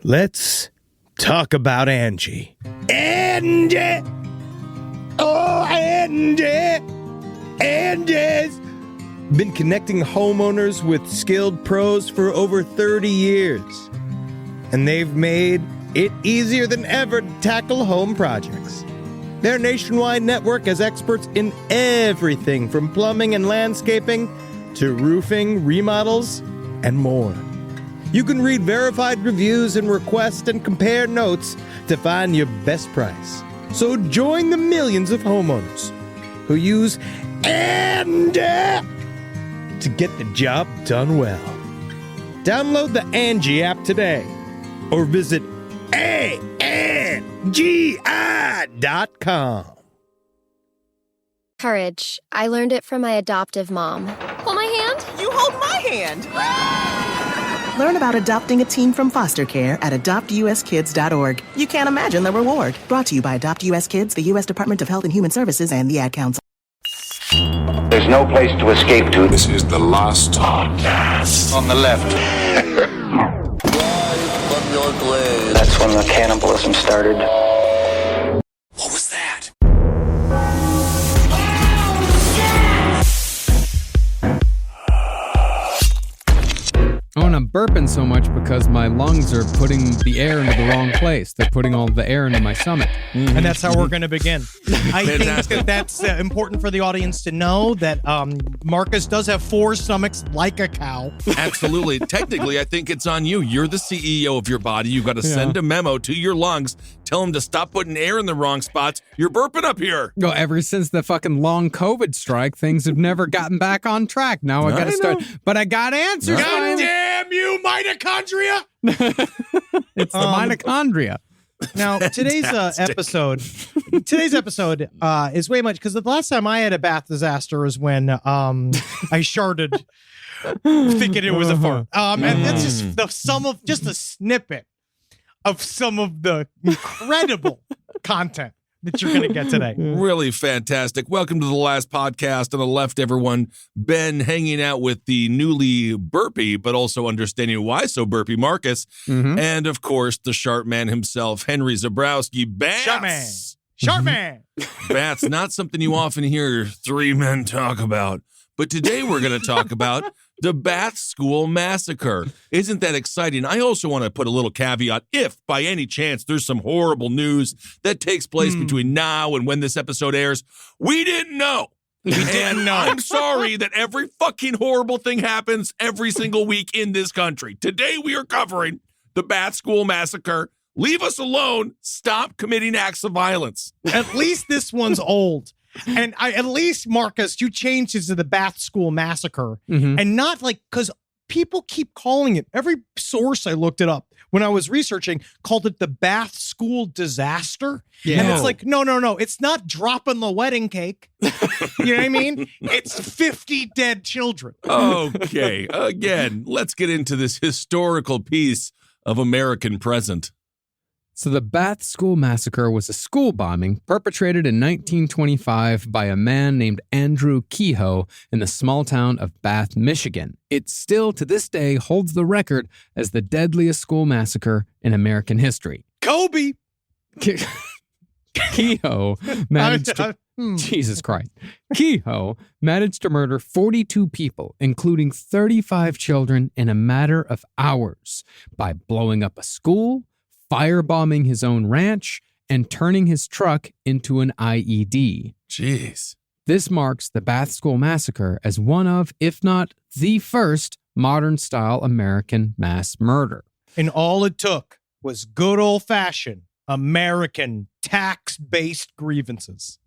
Let's talk about Angie. Angie! Oh, Angie! Angie's been connecting homeowners with skilled pros for over 30 years. And they've made it easier than ever to tackle home projects. Their nationwide network has experts in everything from plumbing and landscaping to roofing, remodels, and more. You can read verified reviews and request and compare notes to find your best price. So join the millions of homeowners who use Angie to get the job done well. Download the Angie app today or visit ANGI.com. Courage. I learned it from my adoptive mom. Hold my hand. You hold my hand. Learn about adopting a teen from foster care at adoptuskids.org. You can't imagine the reward. Brought to you by Adopt US Kids, the U.S. Department of Health and Human Services, and the Ad Council. There's no place to escape to. This is the last podcast. On the left. From your grave. That's when the cannibalism started. What was that? Oh, and I'm burping so much because my lungs are putting the air into the wrong place. They're putting all the air into my stomach. Mm-hmm. And that's how we're going to begin. I think that's important for the audience to know that Marcus does have 4 stomachs like a cow. Absolutely. Technically, I think it's on you. You're the CEO of your body. You've got to send a memo to your lungs. Tell them to stop putting air in the wrong spots. You're burping up here. No, ever since the fucking long COVID strike, things have never gotten back on track. Now I got to start. But I got answers. God damn you, mitochondria! It's the mitochondria. Now, today's episode is way much, because the last time I had a bath disaster was when I sharted thinking it was a fart. And that's just just a snippet of some of the incredible content that you're going to get today. Really fantastic. Welcome to the last podcast. On the left, everyone, Ben hanging out with the newly burpy, but also understanding why so burpy, Marcus. Mm-hmm. And, of course, the sharp man himself, Henry Zabrowski. Bats. Sharp man. Bats, not something you often hear 3 men talk about. But today we're going to talk about the Bath School Massacre. Isn't that exciting? I also want to put a little caveat. If, by any chance, there's some horrible news that takes place between now and when this episode airs, we didn't know. I'm sorry that every fucking horrible thing happens every single week in this country. Today we are covering the Bath School Massacre. Leave us alone. Stop committing acts of violence. At least this one's old. And at least, Marcus, you changed it to the Bath School Massacre. Mm-hmm. And not because people keep calling it. Every source I looked it up when I was researching called it the Bath School Disaster. Yeah. And it's like, no. It's not dropping the wedding cake. You know what I mean? It's 50 dead children. Okay. Again, let's get into this historical piece of American present. So the Bath School Massacre was a school bombing perpetrated in 1925 by a man named Andrew Kehoe in the small town of Bath, Michigan. It still, to this day, holds the record as the deadliest school massacre in American history. Kobe! Kehoe managed to... Jesus Christ. Kehoe managed to murder 42 people, including 35 children, in a matter of hours by blowing up a school, firebombing his own ranch, and turning his truck into an IED. Jeez. This marks the Bath School Massacre as one of, if not the first, modern-style American mass murder. And all it took was good old-fashioned American tax-based grievances.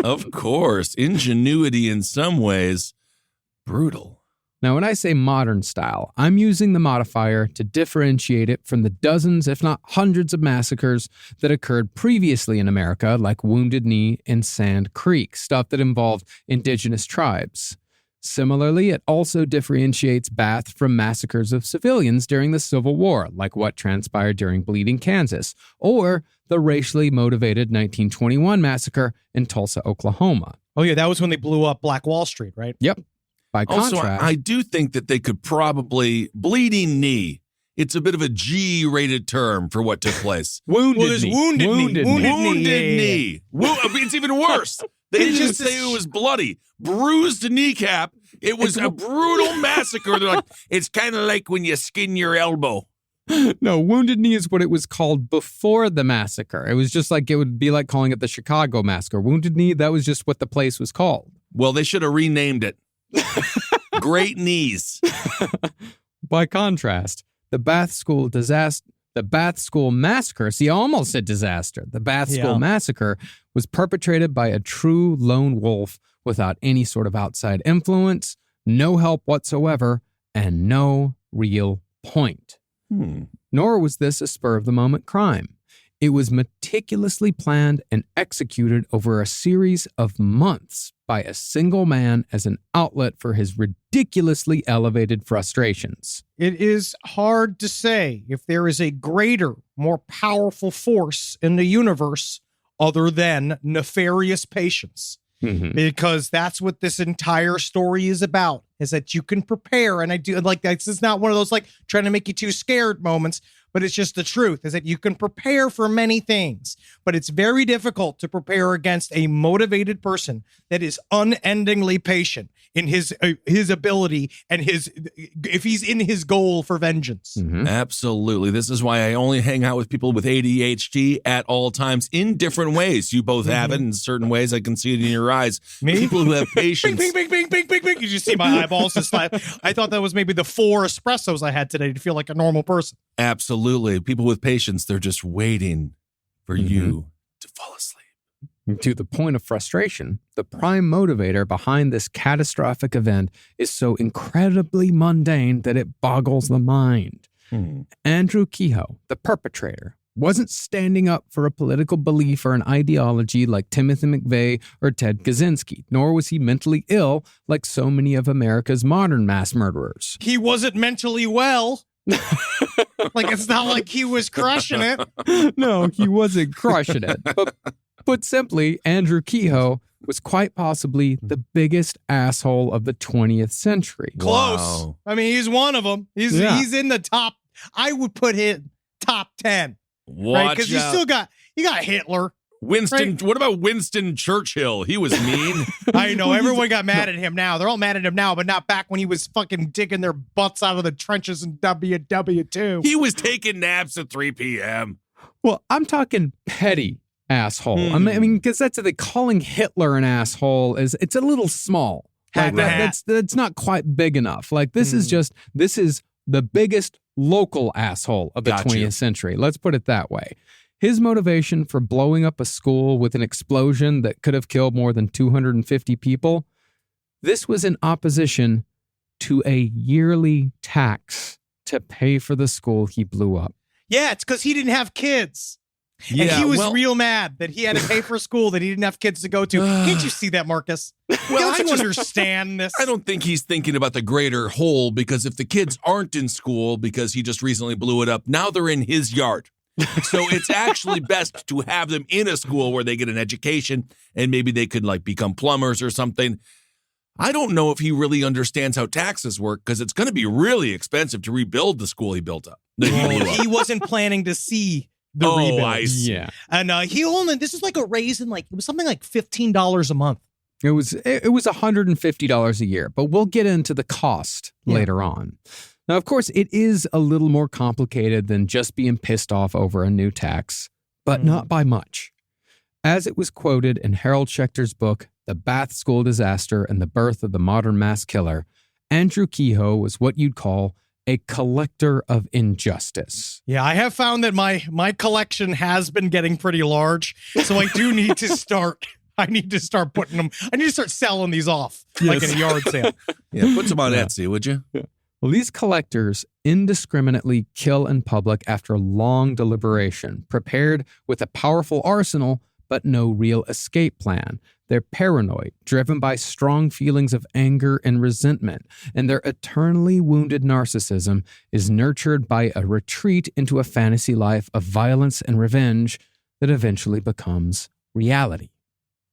Of course. Ingenuity in some ways. Brutal. Now, when I say modern style, I'm using the modifier to differentiate it from the dozens, if not hundreds of massacres that occurred previously in America, like Wounded Knee and Sand Creek, stuff that involved indigenous tribes. Similarly, it also differentiates Bath from massacres of civilians during the Civil War, like what transpired during Bleeding Kansas, or the racially motivated 1921 massacre in Tulsa, Oklahoma. Oh, yeah, that was when they blew up Black Wall Street, right? Yep. By contrast, also, I do think that they could probably, Bleeding Knee It's a bit of a G-rated term for what took place. Wounded Well, there's knee. wounded knee. Wounded Yeah. knee. It's even worse. They didn't just say it was bloody. Bruised kneecap. It was a brutal massacre. They're like, it's kind of like when you skin your elbow. No, Wounded Knee is what it was called before the massacre. It was just like, it would be like calling it the Chicago Massacre. Wounded Knee, that was just what the place was called. Well, they should have renamed it. Great Knees. By contrast, the Bath School Massacre, see, I almost said disaster. The Bath School Massacre was perpetrated by a true lone wolf without any sort of outside influence, no help whatsoever, and no real point. Nor was this a spur-of-the-moment crime. It was meticulously planned and executed over a series of months by a single man as an outlet for his ridiculously elevated frustrations. It is hard to say if there is a greater, more powerful force in the universe other than nefarious patience. Because that's what this entire story is about, is that you can prepare. And I do like this is not one of those like trying to make you too scared moments, but it's just the truth is that you can prepare for many things, but it's very difficult to prepare against a motivated person that is unendingly patient in his ability and if he's in his goal for vengeance. Absolutely. This is why I only hang out with people with ADHD at all times in different ways. You both have it in certain ways. I can see it in your eyes. Me? People who have patience. Bing, bing, bing, bing, bing, bing. You just see my eyeballs just like, I thought that was maybe the 4 espressos I had today to feel like a normal person. Absolutely. People with patience, they're just waiting for you to fall asleep. To the point of frustration, the prime motivator behind this catastrophic event is so incredibly mundane that it boggles the mind. Andrew Kehoe, the perpetrator, wasn't standing up for a political belief or an ideology like Timothy McVeigh or Ted Kaczynski, nor was he mentally ill like so many of America's modern mass murderers. He wasn't mentally well. Like, it's not like he was crushing it. No, he wasn't crushing it. But put simply, Andrew Kehoe was quite possibly the biggest asshole of the 20th century. Close. Wow. I mean, he's one of them. He's in the top. I would put him top 10. Right? Because you got Hitler. Winston, right? What about Winston Churchill? He was mean. I know. Everyone got mad at him now. They're all mad at him now, but not back when he was fucking digging their butts out of the trenches in WW2. He was taking naps at 3 p.m. Well, I'm talking petty asshole. I mean, because calling Hitler an asshole it's a little small. Like, that's not quite big enough. Like, this is the biggest local asshole of the 20th century. Let's put it that way. His motivation for blowing up a school with an explosion that could have killed more than 250 people, this was in opposition to a yearly tax to pay for the school he blew up. Yeah, it's because he didn't have kids. Yeah, and he was real mad that he had to pay for a school that he didn't have kids to go to. Can't you see that, Marcus? Don't you understand this? I don't think he's thinking about the greater whole, because if the kids aren't in school because he just recently blew it up, now they're in his yard. So it's actually best to have them in a school where they get an education and maybe they could like become plumbers or something. I don't know if he really understands how taxes work, because it's going to be really expensive to rebuild the school he built up. He wasn't planning to see the rebuild. I see. Yeah. And this is like a raise in it was something like $15 a month. It was $150 a year, but we'll get into the cost later on. Now, of course, it is a little more complicated than just being pissed off over a new tax, but not by much. As it was quoted in Harold Schechter's book, The Bath School Disaster and the Birth of the Modern Mass Killer, Andrew Kehoe was what you'd call a collector of injustice. Yeah, I have found that my collection has been getting pretty large, so I do need to start. I need to start putting them. I need to start selling these off like in a yard sale. Yeah, put some on Etsy, would you? Yeah. Well, these collectors indiscriminately kill in public after long deliberation, prepared with a powerful arsenal, but no real escape plan. They're paranoid, driven by strong feelings of anger and resentment, and their eternally wounded narcissism is nurtured by a retreat into a fantasy life of violence and revenge that eventually becomes reality.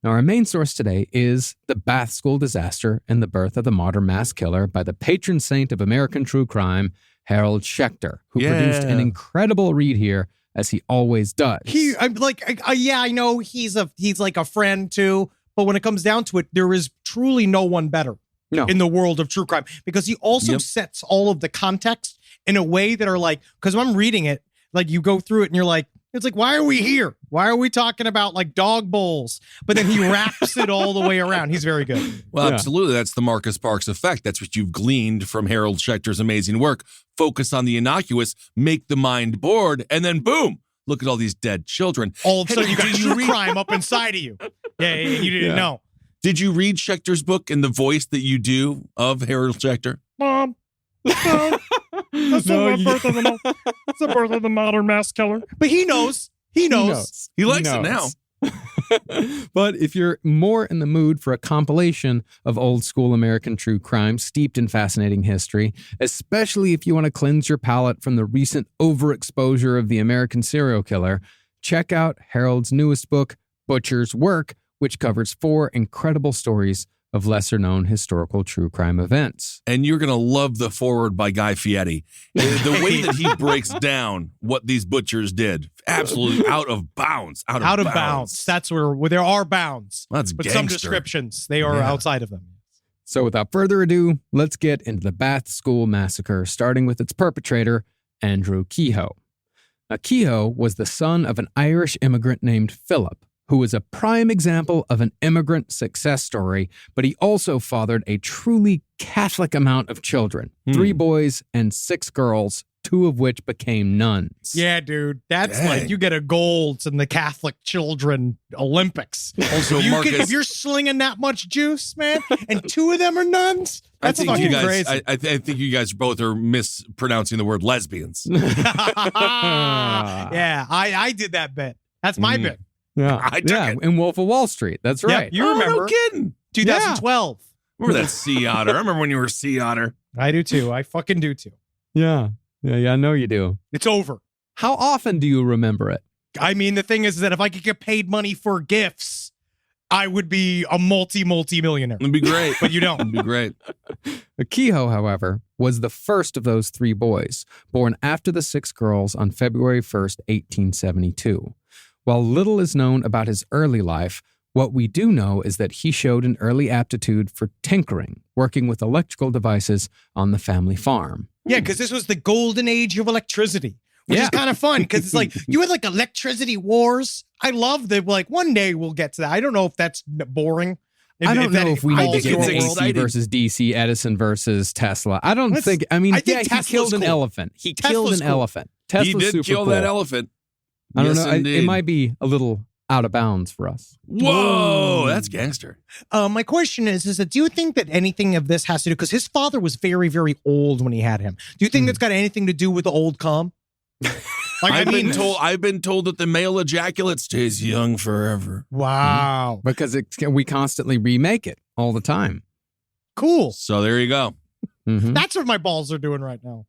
Now, our main source today is The Bath School Disaster and the Birth of the Modern Mass Killer by the patron saint of American true crime, Harold Schechter, who produced an incredible read here, as he always does. I know he's like a friend too, but when it comes down to it, there is truly no one better in the world of true crime, because he also sets all of the context in a way that are like, because when I'm reading it, like you go through it and you're like, it's like, why are we here? Why are we talking about like dog bowls? But then he wraps it all the way around. He's very good. Well, absolutely. That's the Marcus Parks effect. That's what you've gleaned from Harold Schechter's amazing work. Focus on the innocuous, make the mind bored, and then boom, look at all these dead children. All of a sudden you got true crime up inside of you. Yeah, you didn't know. Did you read Schechter's book in the voice that you do of Harold Schechter? Mom. That's the birth of the modern mass killer. But he knows. He knows. He likes it now. But if you're more in the mood for a compilation of old school American true crime steeped in fascinating history, especially if you want to cleanse your palate from the recent overexposure of the American serial killer, check out Harold's newest book, Butcher's Work, which covers 4 incredible stories of lesser-known historical true crime events. And you're going to love the foreword by Guy Fieri. The way that he breaks down what these butchers did, absolutely out of bounds. Out of bounds. That's where there are bounds. That's but gangster. Some descriptions, they are outside of them. So without further ado, let's get into the Bath School Massacre, starting with its perpetrator, Andrew Kehoe. Now, Kehoe was the son of an Irish immigrant named Philip, who was a prime example of an immigrant success story, but he also fathered a truly Catholic amount of children, 3 boys and 6 girls, 2 of which became nuns. Yeah, dude. That's like, you get a gold in the Catholic Children Olympics. Also, if you're slinging that much juice, man, and 2 of them are nuns, that's fucking crazy. I think you guys both are mispronouncing the word lesbians. Yeah, I did that bit. That's my bit. Yeah, I took it. in Wolf of Wall Street. That's right. Yep, you remember. No kidding. 2012. Remember that sea otter? I remember when you were a sea otter. I do too. I fucking do too. Yeah, I know you do. It's over. How often do you remember it? I mean, the thing is that if I could get paid money for gifts, I would be a multi-millionaire. It'd be great. But you don't. It'd be great. Kehoe, however, was the first of those 3 boys, born after the 6 girls on February 1st, 1872. While little is known about his early life, what we do know is that he showed an early aptitude for tinkering, working with electrical devices on the family farm. Yeah, because this was the golden age of electricity, which is kind of fun, because it's like, you had like electricity wars. I love that, like, one day we'll get to that. I don't know if that's boring. I don't know if we need to get AC versus DC, Edison versus Tesla. I don't think, he killed an elephant. He killed an elephant. Tesla's he did kill that elephant. I don't know. It might be a little out of bounds for us. Whoa, that's gangster. My question is that do you think that anything of this has to do, because his father was very, very old when he had him. Do you think that's got anything to do with the old cum? Like, I've been told that the male ejaculate stays young forever. Wow. Because we constantly remake it all the time. Cool. So there you go. Mm-hmm. That's what my balls are doing right now.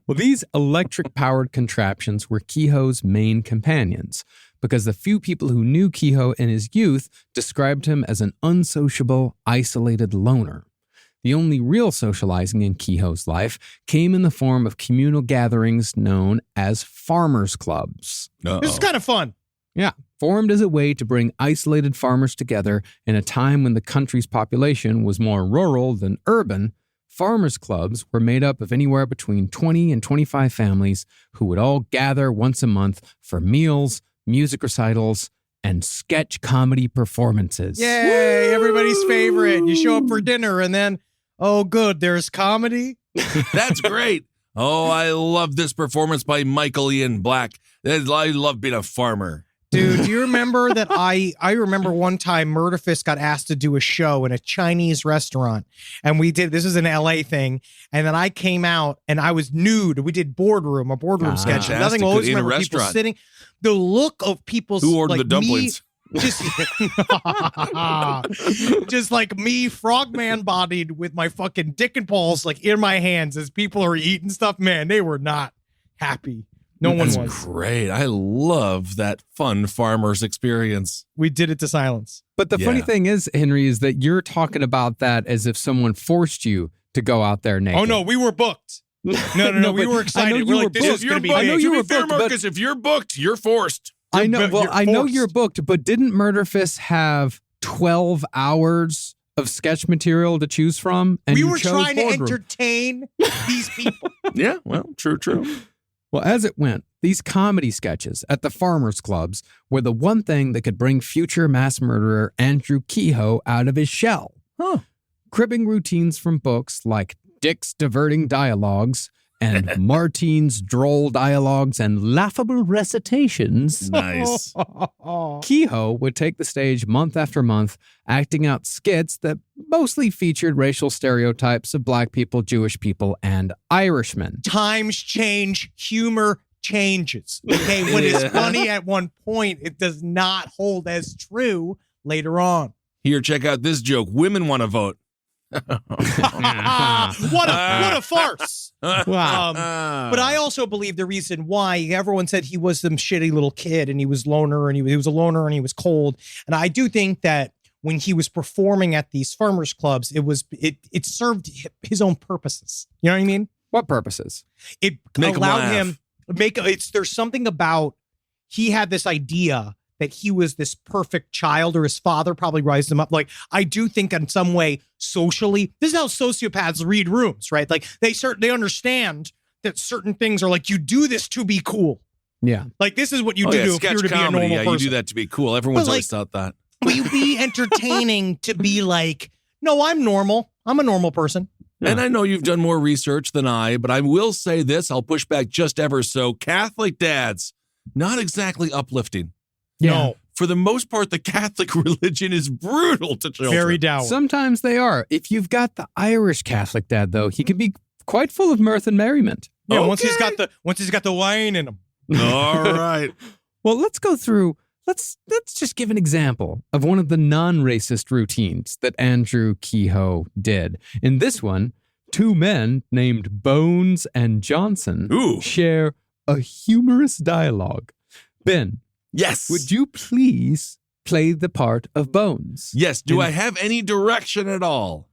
Well, these electric-powered contraptions were Kehoe's main companions, because the few people who knew Kehoe in his youth described him as an unsociable, isolated loner. The only real socializing in Kehoe's life came in the form of communal gatherings known as farmers' clubs. This is kind of fun. Yeah, formed as a way to bring isolated farmers together in a time when the country's population was more rural than urban. Farmers' clubs were made up of anywhere between 20 and 25 families who would all gather once a month for meals, music recitals, and sketch comedy performances. Yay, everybody's favorite. You show up for dinner and then, oh, good, there's comedy. That's great. Oh, I love this performance by Michael Ian Black. I love being a farmer. Dude, do you remember that I remember one time Murderfist got asked to do a show in a Chinese restaurant, and this is an LA thing, and then I came out and I was nude. We did a boardroom sketch. Nothing always remember people sitting. The look of people's who ordered the dumplings. Just like me, frogman bodied with my fucking dick and balls like in my hands as people are eating stuff. Man, they were not happy. No one was. Great. I love that fun farmer's experience. We did it to silence. But the funny thing is, Henry, is that you're talking about that as if someone forced you to go out there naked. Oh, no, we were booked. No, we were excited. I know We're you like, were this is going to be I big. know you To were be fair, booked, but- Marcus, if you're booked, you're forced. I know. Well, You're I know forced. you're booked, but didn't Murderfist have 12 hours of sketch material to choose from? And We you were chose trying to Boardroom. entertain these people. Yeah, well, true. Well, as it went, these comedy sketches at the farmers' clubs were the one thing that could bring future mass murderer Andrew Kehoe out of his shell. Cribbing routines from books like Dick's Diverting Dialogues and Martine's Droll Dialogues and Laughable Recitations. Nice. Kehoe would take the stage month after month, acting out skits that mostly featured racial stereotypes of black people, Jewish people, and Irishmen. Times change, humor changes. Okay, what is funny at one point, it does not hold as true later on. Here, check out this joke. Women want to vote. What a farce. Wow. But I also believe the reason why everyone said he was some shitty little kid and he was loner and he was a loner and he was cold. And I do think that when he was performing at these farmers clubs, it served his own purposes. You know what I mean? What purposes? It Make 'em allowed laugh. him there's something about he had this idea that he was this perfect child, or his father probably raised him up. Like, I do think in some way socially, this is how sociopaths read rooms, right? Like they understand that certain things are like, you do this to be cool. Yeah. Like, this is what you Oh, do yeah, if sketch you're to be a comedy. normal Yeah, person. you do that to be cool. Everyone's But, always thought that. But you be entertaining to be like, no, I'm normal. I'm a normal person. And I know you've done more research than I, but I will say this. I'll push back just ever so. Catholic dads, not exactly uplifting. Yeah. No, For the most part, the Catholic religion is brutal to children. very dour. Sometimes they are. If you've got the Irish Catholic dad, though, he can be quite full of mirth and merriment. Yeah, once Okay. he's got the wine in him. All right. Well, let's go through. Let's just give an example of one of the non-racist routines that Andrew Kehoe did. In this one, two men named Bones and Johnson Ooh. share a humorous dialogue. Ben, Yes. would you please play the part of Bones? Yes. Do And I have any direction at all?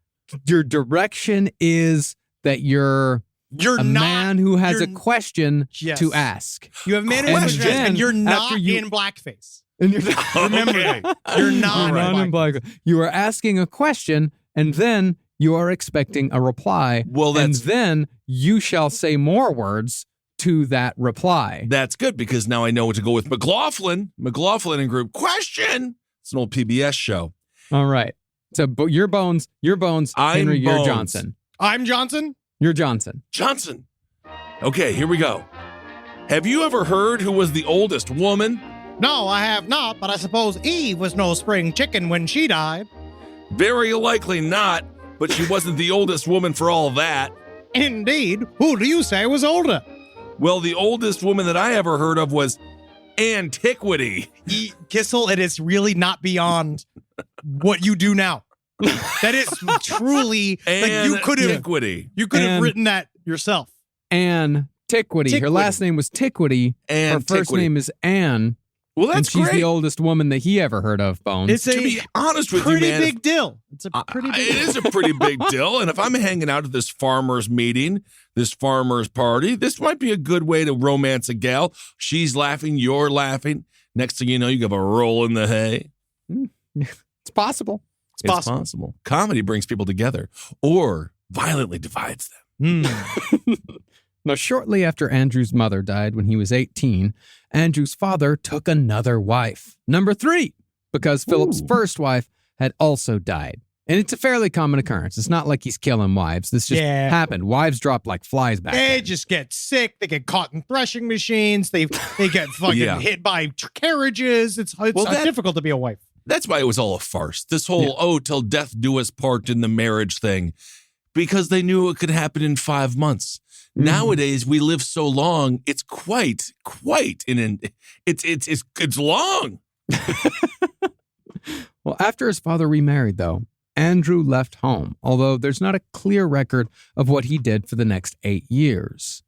Your direction is that you're You're a not man who has a you're- question Yes. to ask. You have man And questions, then and you're not after you- in blackface. And you're Remember that. You're not You're in not blackface. in black. You are asking a question, and then you are expecting a reply. Well, and that's then you shall say more words to that reply. that's good because now I know what to go with. McLaughlin and Group. Question. It's an old PBS show. All right. So your Bones, I'm Henry, you're Bones. Johnson. I'm Johnson. You're Johnson. Johnson. Okay, here we go. Have you ever heard who was the oldest woman? No, I have not, but I suppose Eve was no spring chicken when she died. Very likely not, but she wasn't the oldest woman for all that. Indeed. Who do you say was older? Well, the oldest woman that I ever heard of was Antiquity. Kissel, it is really not beyond what you do now. That is truly like you could have Antiquity. And- written that yourself. Anne Tiquity. Her Tiquity. last name was Tiquity. Her first Antiquity. name is Anne. Well, And that's she's great. the oldest woman that he ever heard of, Bones. It's To a be honest with you, pretty man, big deal. It's a pretty big it is a pretty big deal. And if I'm hanging out at this farmer's meeting, this farmer's party, this might be a good way to romance a gal. She's laughing, you're laughing. Next thing you know, you have a roll in the hay. It's possible. It's possible. Comedy brings people together or violently divides them. Now, shortly after Andrew's mother died when he was 18, Andrew's father took another wife, number 3, because Philip's first wife had also died. And it's a fairly common occurrence. It's not like he's killing wives. This just happened. Wives drop like flies back They then. just get sick. They get caught in threshing machines. They get fucking Yeah. hit by carriages. It's difficult to be a wife. That's why it was all a farce. This whole, till death do us part in the marriage thing, because they knew it could happen in 5 months. Nowadays, we live so long, it's quite it's long. Well, after his father remarried, though, Andrew left home, although there's not a clear record of what he did for the next 8 years.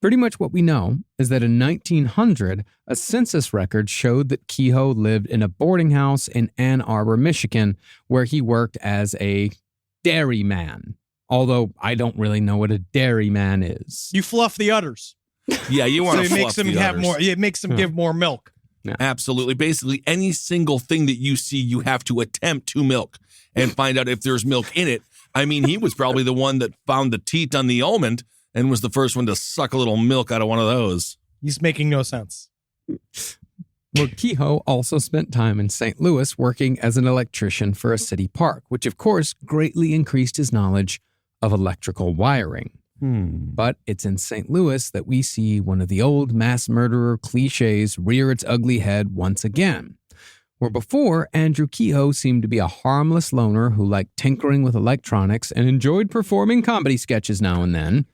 Pretty much what we know is that in 1900, a census record showed that Kehoe lived in a boarding house in Ann Arbor, Michigan, where he worked as a dairyman. Although I don't really know what a dairyman is. You fluff the udders. Yeah, you want So to it fluff makes them the have udders. more. It makes them give more milk. Absolutely. Basically, any single thing that you see, you have to attempt to milk and find out if there's milk in it. I mean, he was probably the one that found the teat on the almond and was the first one to suck a little milk out of one of those. He's making no sense. Well, Kehoe also spent time in St. Louis working as an electrician for a city park, which of course greatly increased his knowledge of electrical wiring. But it's in St. Louis that we see one of the old mass murderer cliches rear its ugly head once again. Where before, Andrew Kehoe seemed to be a harmless loner who liked tinkering with electronics and enjoyed performing comedy sketches now and then,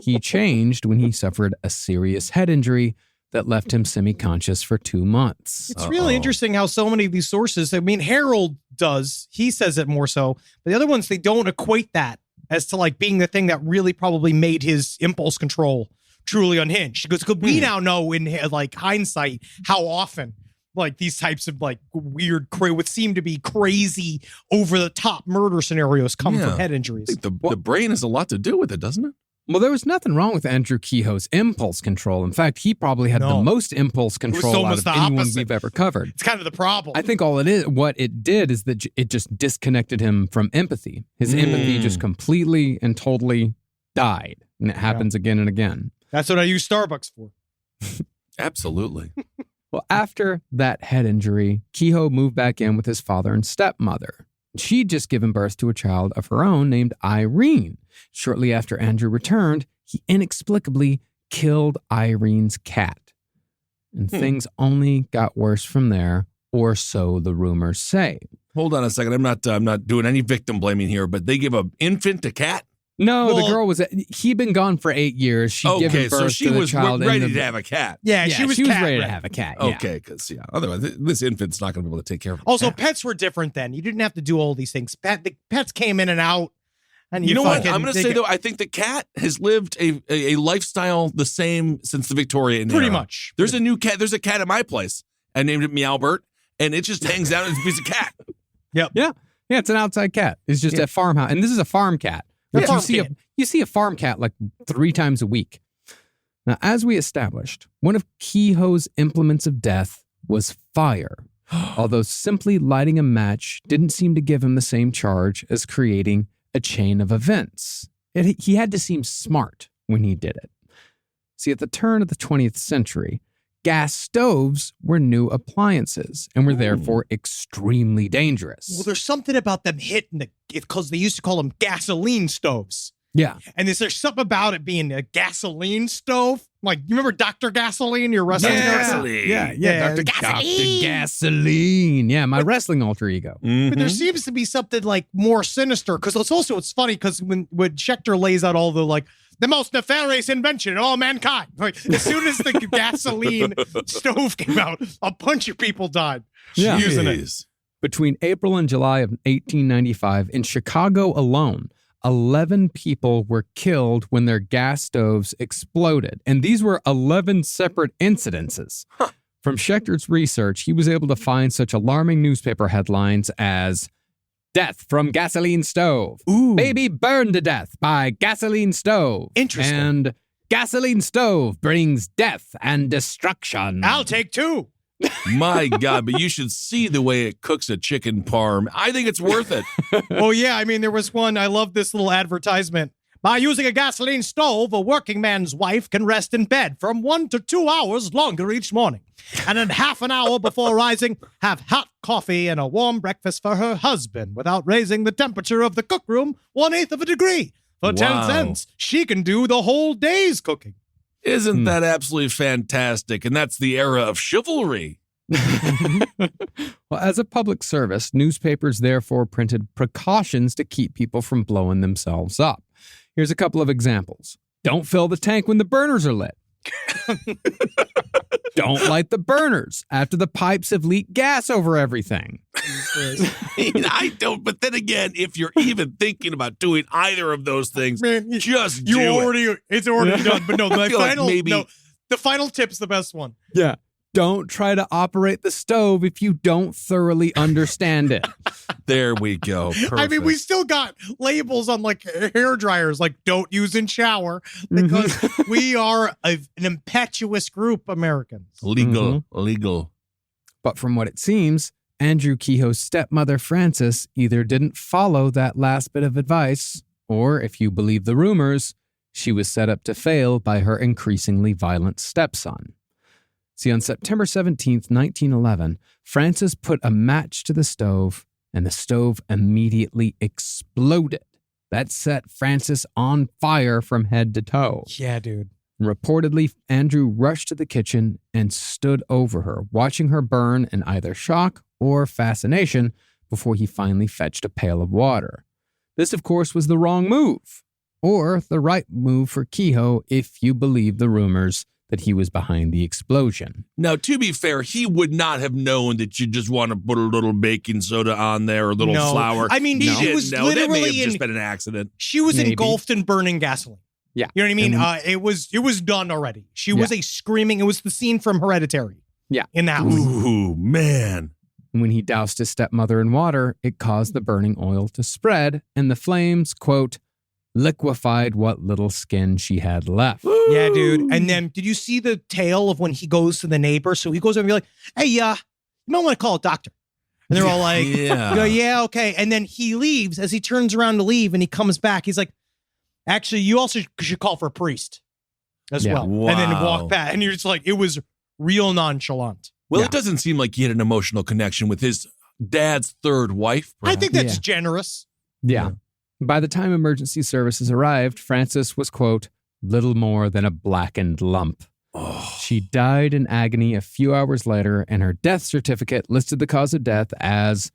he changed when he suffered a serious head injury that left him semi-conscious for 2 months. It's really interesting how so many of these sources, I mean, Harold does, he says it more so, but the other ones, they don't equate that as to like being the thing that really probably made his impulse control truly unhinged. Because we now know in like hindsight how often like these types of like weird, what seem to be crazy over the top murder scenarios come from head injuries. I think the brain has a lot to do with it, doesn't it? Well, there was nothing wrong with Andrew Kehoe's impulse control. In fact, he probably had the most impulse control out of anyone we've ever covered. It's kind of the problem. I think what it did is that it just disconnected him from empathy. His empathy just completely and totally died. And it happens again and again. That's what I use Starbucks for. Absolutely. Well, after that head injury, Kehoe moved back in with his father and stepmother. She'd just given birth to a child of her own named Irene. Shortly after Andrew returned, he inexplicably killed Irene's cat. And things only got worse from there, or so the rumors say. Hold on a second. I'm not doing any victim blaming here, but they give an infant a cat? No, the girl he'd been gone for 8 years. She'd given birth she to the was child. ready to have a cat. Yeah, she was ready to have a cat. Yeah. Okay, because otherwise this infant's not going to be able to take care of it. Also, pets were different then. You didn't have to do all these things. The pets came in and out. And you know what? I'm going to say, though, I think the cat has lived a lifestyle the same since the Victorian era. Pretty much. There's a new cat. There's a cat at my place. I named it Meowbert, and it just hangs out as a piece of cat. Yep. Yeah, it's an outside cat. It's just a farmhouse. And this is a farm cat. You see a farm cat like 3 times a week. Now, as we established, one of Kehoe's implements of death was fire. Although simply lighting a match didn't seem to give him the same charge as creating a chain of events. He had to seem smart when he did it. See, at the turn of the 20th century, gas stoves were new appliances and were therefore extremely dangerous. Well, there's something about them hitting because they used to call them gasoline stoves. Yeah. And there's something about it being a gasoline stove. Like, you remember Dr. Gasoline, your wrestling Gasoline. Yeah. Dr. Gasoline. Yeah, my wrestling alter ego. But there seems to be something like more sinister because it's funny because when Schechter lays out all the most nefarious invention in all mankind, like as soon as the gasoline stove came out, a bunch of people died using it. Between April and July of 1895, in Chicago alone, 11 people were killed when their gas stoves exploded. And these were 11 separate incidences. From Schechter's research, he was able to find such alarming newspaper headlines as "Death from Gasoline Stove." Ooh. "Baby burned to death by gasoline stove." Interesting. And "Gasoline stove brings death and destruction." I'll take 2. My God, but you should see the way it cooks a chicken parm. I think it's worth it. Oh, yeah. I mean, there was one. I love this little advertisement. By using a gasoline stove, a working man's wife can rest in bed from 1 to 2 hours longer each morning. And in half an hour before rising, have hot coffee and a warm breakfast for her husband without raising the temperature of the cookroom 1/8 of a degree. For 10 cents, she can do the whole day's cooking. Isn't that absolutely fantastic? And that's the era of chivalry. Well, as a public service, newspapers therefore printed precautions to keep people from blowing themselves up. Here's a couple of examples. Don't fill the tank when the burners are lit. Don't light the burners after the pipes have leaked gas over everything. I don't, but then again, if you're even thinking about doing either of those things, just It's already done. But no, the final tip's the best one. Yeah. Don't try to operate the stove if you don't thoroughly understand it. There we go. Perfect. I mean, we still got labels on like hair dryers, like don't use in shower, because we are an impetuous group, Americans. Legal. But from what it seems, Andrew Kehoe's stepmother, Frances, either didn't follow that last bit of advice, or, if you believe the rumors, she was set up to fail by her increasingly violent stepson. See, on September 17th, 1911, Frances put a match to the stove, and the stove immediately exploded. That set Frances on fire from head to toe. Yeah, dude. Reportedly, Andrew rushed to the kitchen and stood over her, watching her burn in either shock or fascination before he finally fetched a pail of water. This, of course, was the wrong move, or the right move for Kehoe if you believe the rumors that he was behind the explosion. Now, to be fair, he would not have known that you just want to put a little baking soda on there or a little flour. I mean, he was know. That may have literally just been an accident. She was Maybe. engulfed in burning gasoline. Yeah. You know what I mean? It was done already. She was a screaming. It was the scene from Hereditary. Yeah. In the house. Ooh, man. When he doused his stepmother in water, it caused the burning oil to spread, and the flames, quote, liquefied what little skin she had left. Yeah, dude. And then did you see the tale of when he goes to the neighbor? So he goes over and be like, hey, you might want to call a doctor. And they're all like, yeah, okay. And then he leaves. As he turns around to leave and he comes back, he's like, actually, you also should call for a priest as well. Wow. And then walk back. And you're just like, it was real nonchalant. Well, it doesn't seem like he had an emotional connection with his dad's third wife. I think that's Yeah. generous. Yeah. By the time emergency services arrived, Frances was, quote, little more than a blackened lump. She died in agony a few hours later, and her death certificate listed the cause of death as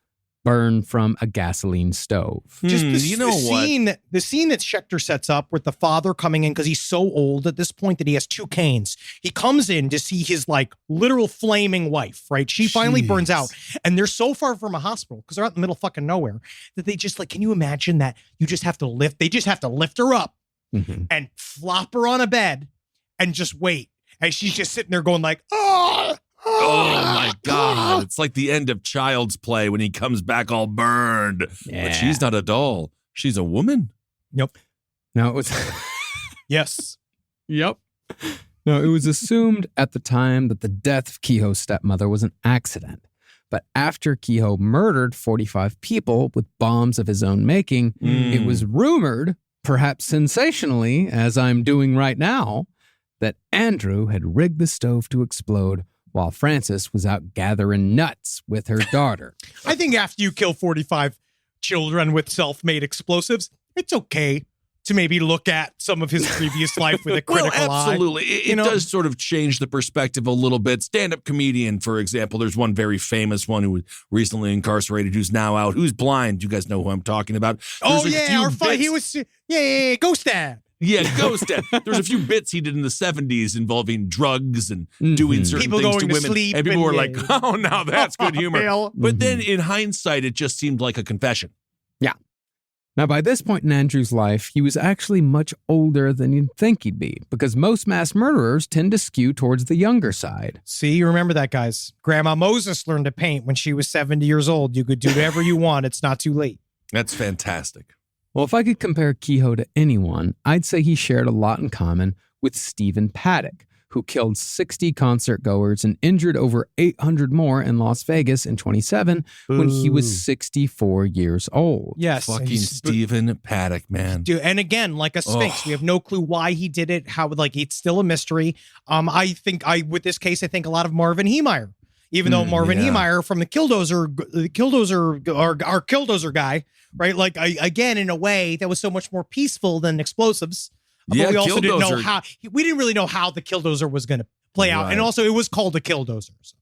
burned from a gasoline stove. Just the what? scene that Schechter sets up with the father coming in because he's so old at this point that he has two canes. He comes in to see his like literal flaming wife, right? She finally burns out, and they're so far from a hospital because they're out in the middle of fucking nowhere that they just like, can you imagine that they just have to lift her up and flop her on a bed and just wait. And she's just sitting there going like, oh my God. It's like the end of Child's Play when he comes back all burned. Yeah. But she's not a doll. She's a woman. Yep. No, it was... Yes. Yep. No, it was assumed at the time that the death of Kehoe's stepmother was an accident. But after Kehoe murdered 45 people with bombs of his own making, it was rumored, perhaps sensationally, as I'm doing right now, that Andrew had rigged the stove to explode while Frances was out gathering nuts with her daughter. I think after you kill 45 children with self-made explosives, it's okay to maybe look at some of his previous life with a critical eye. Absolutely. It does sort of change the perspective a little bit. Stand-up comedian, for example, there's one very famous one who was recently incarcerated, who's now out, who's blind. You guys know who I'm talking about. Oh, yeah, our fight. He was, Ghost Dad. Yeah, Ghost Dad. There's a few bits he did in the 70s involving drugs and doing certain People things going to to women. sleep and people were and- like, oh, now that's good humor. But then in hindsight, it just seemed like a confession. Yeah. Now, by this point in Andrew's life, he was actually much older than you'd think he'd be, because most mass murderers tend to skew towards the younger side. See, you remember that, guys. Grandma Moses learned to paint when she was 70 years old. You could do whatever you want. It's not too late. That's fantastic. Well, if I could compare Kehoe to anyone, I'd say he shared a lot in common with Stephen Paddock, who killed 60 concert goers and injured over 800 more in Las Vegas in 2007 when he was 64 years old. Yes. Fucking Stephen Paddock, man. Dude, and again, like a Sphinx, we have no clue why he did it, how, like, it's still a mystery. With this case, I think a lot of Marvin Heemeyer. Even though Marvin Heemeyer from the Killdozer our Killdozer guy, right? Like, again, in a way that was so much more peaceful than explosives. Yeah, but we also didn't know Killdozer. we didn't really know how the Killdozer was going to play out. Right. And also, it was called a Killdozer. So.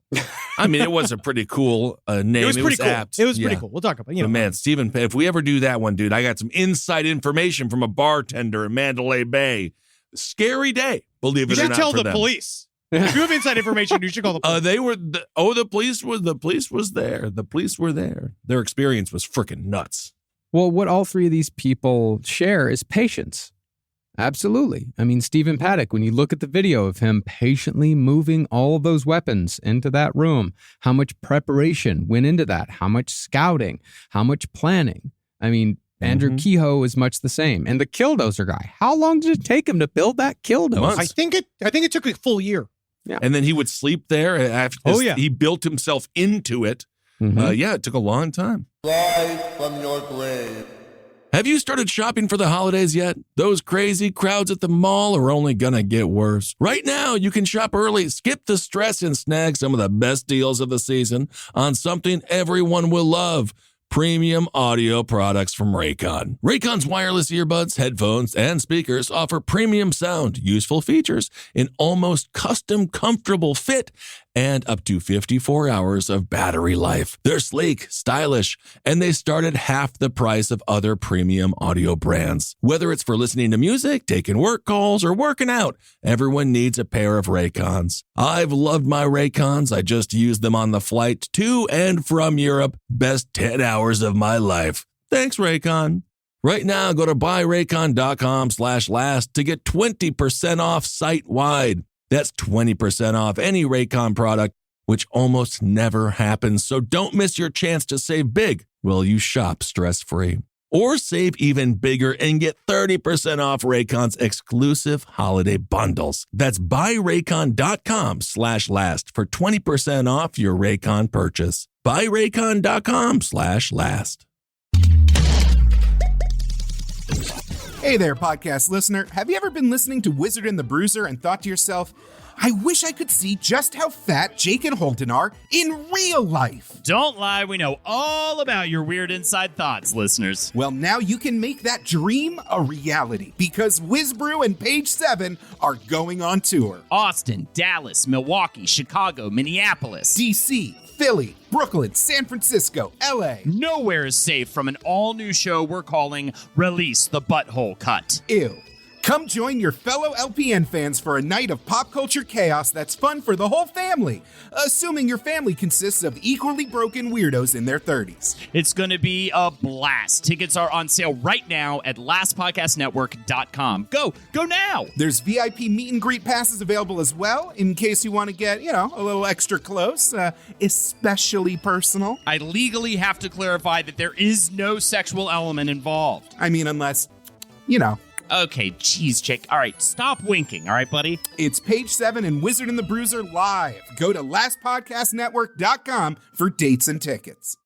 I mean, it was a pretty cool name. It was pretty cool. apt. It was pretty cool. We'll talk about But man, Stephen, if we ever do that one, dude, I got some inside information from a bartender in Mandalay Bay. Scary day, believe You it or should not. tell for the them. police. If you have inside information, you should call the police. The police was there. The police were there. Their experience was freaking nuts. Well, what all three of these people share is patience. Absolutely. I mean, Stephen Paddock, when you look at the video of him patiently moving all of those weapons into that room, how much preparation went into that, how much scouting, how much planning. I mean, Andrew Kehoe is much the same. And the Killdozer guy, how long did it take him to build that Killdozer? I think it took a full year. Yeah. And then he would sleep there after he built himself into it. It took a long time. Rise from your grave. Have you started shopping for the holidays yet? Those crazy crowds at the mall are only gonna get worse. Right now, you can shop early, skip the stress, and snag some of the best deals of the season on something everyone will love. Premium audio products from Raycon. Raycon's wireless earbuds, headphones, and speakers offer premium sound, useful features, an almost custom comfortable fit, and up to 54 hours of battery life. They're sleek, stylish, and they start at half the price of other premium audio brands. Whether it's for listening to music, taking work calls, or working out, everyone needs a pair of Raycons. I've loved my Raycons. I just used them on the flight to and from Europe. Best 10 hours of my life. Thanks, Raycon. Right now, go to buyraycon.com/last to get 20% off site-wide. That's 20% off any Raycon product, which almost never happens. So don't miss your chance to save big while you shop stress-free. Or save even bigger and get 30% off Raycon's exclusive holiday bundles. That's buyraycon.com/last for 20% off your Raycon purchase. Buyraycon.com/last. Hey there, podcast listener. Have you ever been listening to Wizard and the Bruiser and thought to yourself, I wish I could see just how fat Jake and Holden are in real life? Don't lie, we know all about your weird inside thoughts, listeners. Well, now you can make that dream a reality because WizBrew and Page 7 are going on tour. Austin, Dallas, Milwaukee, Chicago, Minneapolis, DC, Philly, Brooklyn, San Francisco, LA. Nowhere is safe from an all-new show we're calling Release the Butthole Cut. Ew. Come join your fellow LPN fans for a night of pop culture chaos that's fun for the whole family, assuming your family consists of equally broken weirdos in their 30s. It's going to be a blast. Tickets are on sale right now at lastpodcastnetwork.com. Go now! There's VIP meet and greet passes available as well, in case you want to get, a little extra close, especially personal. I legally have to clarify that there is no sexual element involved. I mean, unless, Okay, geez, Jake. All right, stop winking, all right, buddy? It's Page 7 and Wizard and the Bruiser live. Go to lastpodcastnetwork.com for dates and tickets.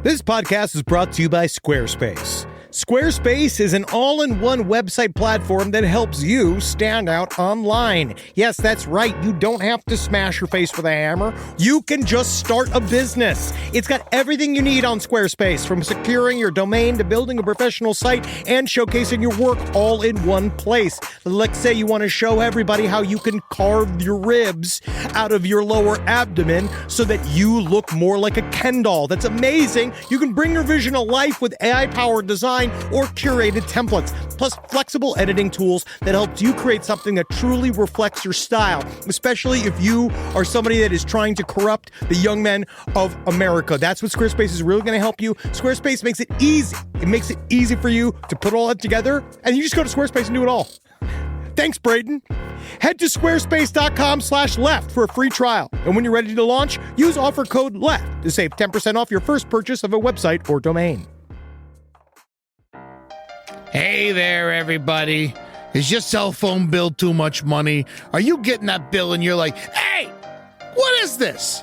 This podcast is brought to you by Squarespace. Squarespace is an all-in-one website platform that helps you stand out online. Yes, that's right. You don't have to smash your face with a hammer. You can just start a business. It's got everything you need on Squarespace, from securing your domain to building a professional site and showcasing your work all in one place. Let's say you want to show everybody how you can carve your ribs out of your lower abdomen so that you look more like a Ken doll. That's amazing. You can bring your vision to life with AI-powered design or curated templates, plus flexible editing tools that helps you create something that truly reflects your style, especially if you are somebody that is trying to corrupt the young men of America. That's what Squarespace is really going to help you. Squarespace makes it easy. It makes it easy for you to put all that together, and you just go to Squarespace and do it all. Thanks, Braden. Head to squarespace.com/left for a free trial. And when you're ready to launch, use offer code LEFT to save 10% off your first purchase of a website or domain. Hey there, everybody. Is your cell phone bill too much money? Are you getting that bill and you're like, hey, what is this?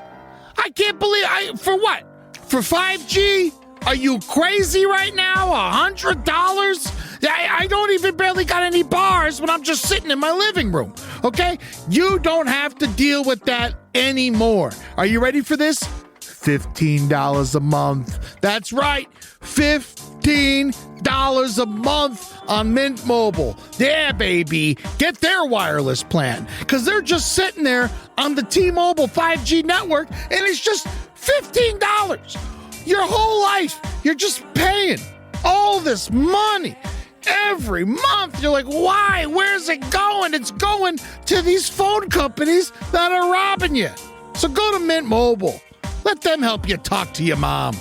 I can't believe for what? For 5G? Are you crazy right now? $100? I don't even barely got any bars when I'm just sitting in my living room, okay? You don't have to deal with that anymore. Are you ready for this? $15 a month. That's right, $15 a month on Mint Mobile. Yeah, baby. Get their wireless plan, because they're just sitting there on the T-Mobile 5G network, and it's just $15. Your whole life, you're just paying all this money every month. You're like, why? Where's it going? It's going to these phone companies that are robbing you. So go to Mint Mobile. Let them help you talk to your mom.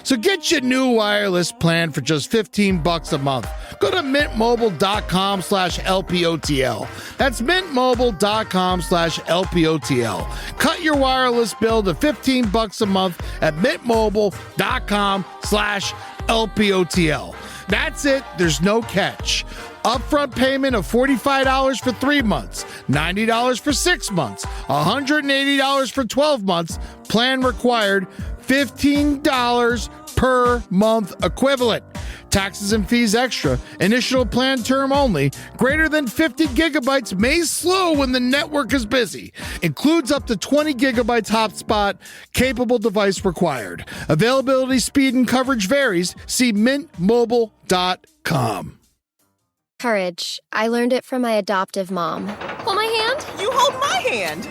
So get your new wireless plan for just $15 a month. Go to mintmobile.com/LPOTL. That's mintmobile.com/LPOTL. Cut your wireless bill to $15 a month at mintmobile.com/LPOTL. That's it. There's no catch. Upfront payment of $45 for 3 months, $90 for 6 months, $180 for 12 months. Plan required, $15 per month equivalent. Taxes and fees extra. Initial plan term only. Greater than 50 gigabytes may slow when the network is busy. Includes up to 20 gigabytes hotspot. Capable device required. Availability, speed, and coverage varies. See mintmobile.com. Courage. I learned it from my adoptive mom. Hold my hand. You hold my hand.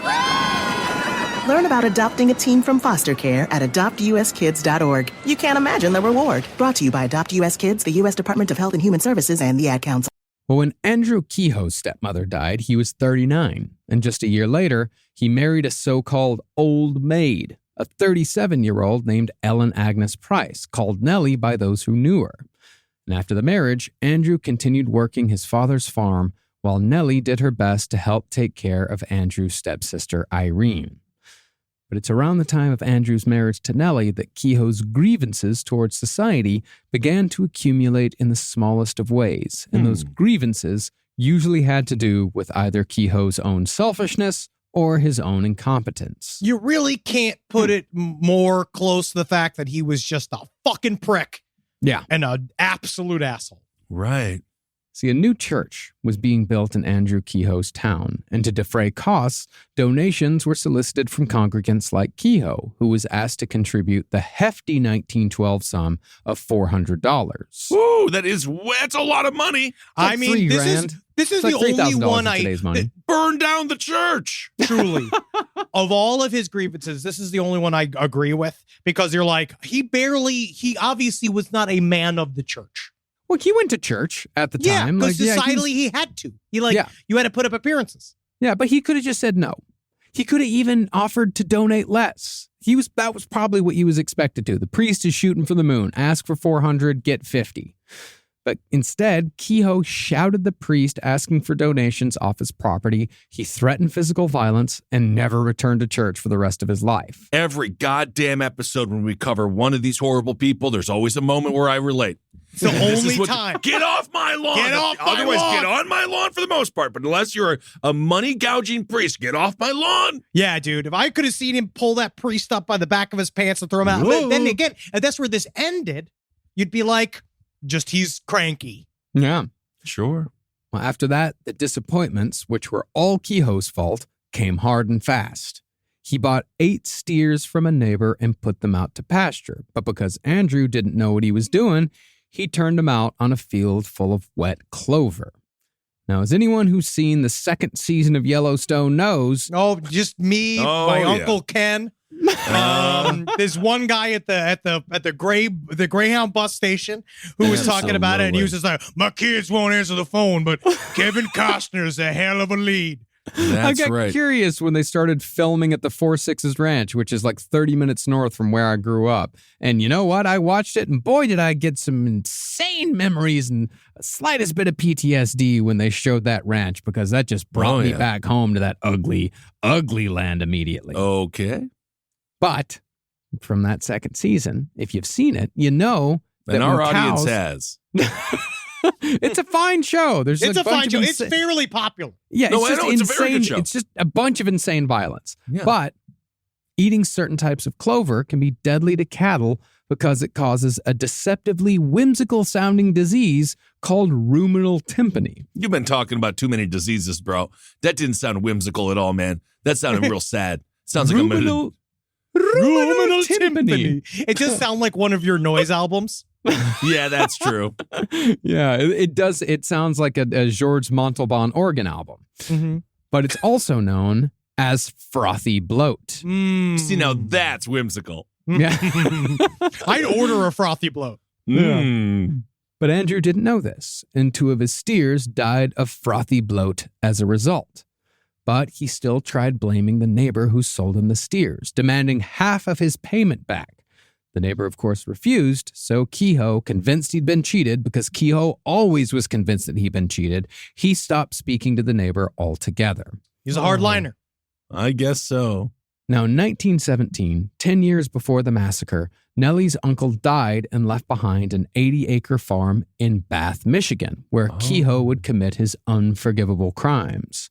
Learn about adopting a teen from foster care at adoptuskids.org. You can't imagine the reward. Brought to you by Adopt US Kids, the U.S. Department of Health and Human Services, and the Ad Council. Well, when Andrew Kehoe's stepmother died, he was 39. And just a year later, he married a so-called old maid, a 37-year-old named Ellen Agnes Price, called Nellie by those who knew her. And after the marriage, Andrew continued working his father's farm while Nellie did her best to help take care of Andrew's stepsister, Irene. But it's around the time of Andrew's marriage to Nellie that Kehoe's grievances towards society began to accumulate in the smallest of ways. And those grievances usually had to do with either Kehoe's own selfishness or his own incompetence. You really can't put it more close to the fact that he was just a fucking prick. Yeah. And an absolute asshole. Right. See, a new church was being built in Andrew Kehoe's town, and to defray costs, donations were solicited from congregants like Kehoe, who was asked to contribute the hefty 1912 sum of $400. Ooh, that's a lot of money. I mean, this is like the only one burn down the church. Truly. Of all of his grievances, this is the only one I agree with, because you're like, he obviously was not a man of the church. Well, he went to church at the time. Yeah, because societally he had to. You had to put up appearances. Yeah, but he could have just said no. He could have even offered to donate less. That was probably what he was expected to. The priest is shooting for the moon. Ask for 400, get 50. But instead, Kehoe shouted the priest asking for donations off his property. He threatened physical violence and never returned to church for the rest of his life. Every goddamn episode when we cover one of these horrible people, there's always a moment where I relate. It's the only time. Get off my lawn. Get off my Otherwise, lawn. get on my lawn for the most part. But unless you're a money gouging priest, get off my lawn. Yeah, dude. If I could have seen him pull that priest up by the back of his pants and throw him out, but then again, if that's where this ended, you'd be like, just he's cranky. Yeah. Sure. Well, after that, the disappointments, which were all Kehoe's fault, came hard and fast. He bought 8 steers from a neighbor and put them out to pasture. But because Andrew didn't know what he was doing, he turned them out on a field full of wet clover. Now, as anyone who's seen the second season of Yellowstone knows... Oh, just me, my Uncle Ken. There's one guy at the Greyhound bus station who was talking about it, and he was just like, my kids won't answer the phone, but Kevin Costner's a hell of a lead. I got curious when they started filming at the 4-6's Ranch, which is like 30 minutes north from where I grew up. And you know what? I watched it, and boy, did I get some insane memories and a slightest bit of PTSD when they showed that ranch, because that just brought me back home to that ugly, ugly land immediately. Okay. But from that second season, if you've seen it, you know that and our audience has. It's a fine show. It's a fine show. It's fairly popular. Yeah, no, it's just it's insane. a very good show. It's just a bunch of insane violence. Yeah. But eating certain types of clover can be deadly to cattle because it causes a deceptively whimsical-sounding disease called ruminal tympany. You've been talking about too many diseases, bro. That didn't sound whimsical at all, man. That sounded real sad. Sounds like ruminal tympany. It just sounds like one of your noise albums. Yeah, that's true. Yeah, it does. It sounds like a Georges Montalban organ album. Mm-hmm. But it's also known as frothy bloat. See, now that's whimsical. Yeah. I'd order a frothy bloat. Yeah. But Andrew didn't know this, and 2 of his steers died of frothy bloat as a result. But he still tried blaming the neighbor who sold him the steers, demanding half of his payment back. The neighbor, of course, refused, so Kehoe, convinced he'd been cheated, because Kehoe always was convinced that he'd been cheated, he stopped speaking to the neighbor altogether. He's a hardliner. I guess so. Now, in 1917, 10 years before the massacre, Nellie's uncle died and left behind an 80-acre farm in Bath, Michigan, where Kehoe would commit his unforgivable crimes.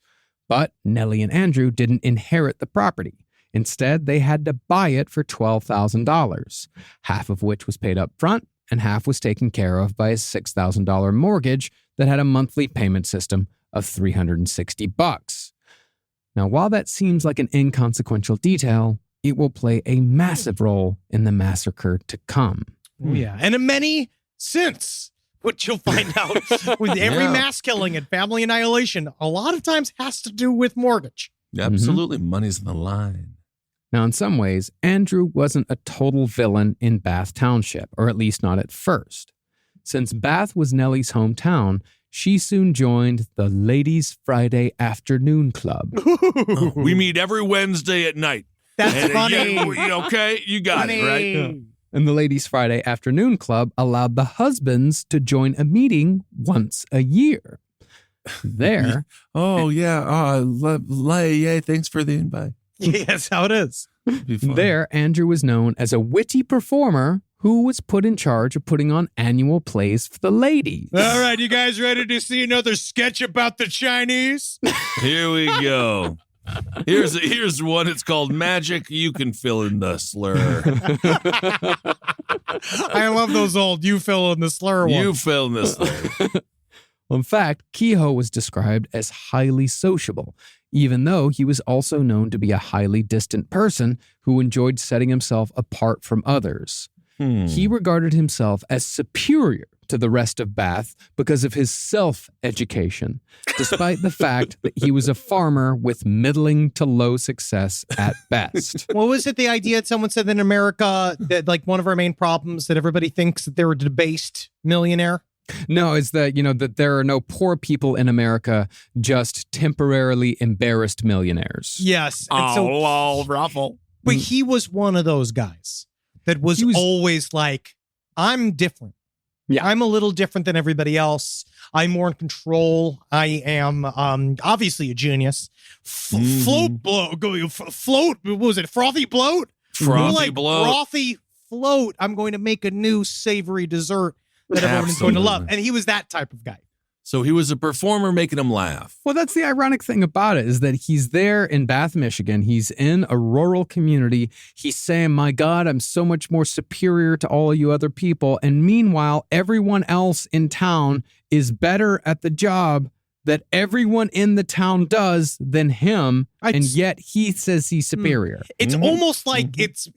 But Nellie and Andrew didn't inherit the property. Instead, they had to buy it for $12,000, half of which was paid up front and half was taken care of by a $6,000 mortgage that had a monthly payment system of $360. Now, while that seems like an inconsequential detail, it will play a massive role in the massacre to come. Oh, yeah. And in many since, which you'll find out with every mass killing and family annihilation, a lot of times has to do with mortgage. Absolutely. Money's on the line. Now, in some ways, Andrew wasn't a total villain in Bath Township, or at least not at first. Since Bath was Nellie's hometown, she soon joined the Ladies' Friday Afternoon Club. We meet every Wednesday at night. That's funny. Okay, you got it, right? And the Ladies' Friday Afternoon Club allowed the husbands to join a meeting once a year. There. Yeah, thanks for the invite. Yeah, that's how it is. There, Andrew was known as a witty performer who was put in charge of putting on annual plays for the ladies. All right, you guys ready to see another sketch about the Chinese? Here we go. Here's one. It's called Magic. You can fill in the slur. I love those old you fill in the slur ones. You fill in the slur. In fact, Kehoe was described as highly sociable, even though he was also known to be a highly distant person who enjoyed setting himself apart from others. He regarded himself as superior to the rest of Bath because of his self-education, despite the fact that he was a farmer with middling to low success at best. What was it, the idea that someone said that in America that like one of our main problems that everybody thinks that they're a debased millionaire? No, it's that, that there are no poor people in America, just temporarily embarrassed millionaires. Yes. Ruffle. But he was one of those guys that was always like, I'm different. Yeah. I'm a little different than everybody else. I'm more in control. I am obviously a genius. Float bloat. Float. What was it? Frothy bloat? Frothy bloat. Frothy float. I'm going to make a new savory dessert that everyone is going to love. And he was that type of guy. So he was a performer making them laugh. Well, that's the ironic thing about it, is that he's there in Bath, Michigan. He's in a rural community. He's saying, my God, I'm so much more superior to all of you other people. And meanwhile, everyone else in town is better at the job that everyone in the town does than him. And yet he says he's superior. It's almost like it's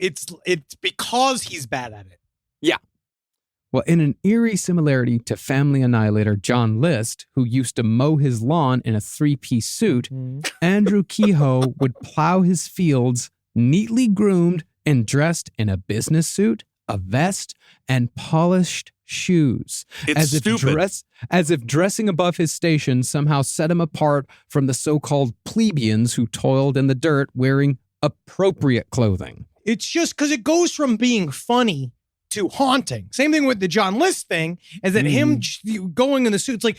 because he's bad at it. Yeah. Well, in an eerie similarity to family annihilator John List, who used to mow his lawn in a three-piece suit, Andrew Kehoe would plow his fields neatly groomed and dressed in a business suit, a vest, and polished shoes. It's stupid. As if dressing above his station somehow set him apart from the so-called plebeians who toiled in the dirt wearing appropriate clothing. It's just because it goes from being funny to haunting. Same thing with the John List thing, is that him going in the suit, it's like,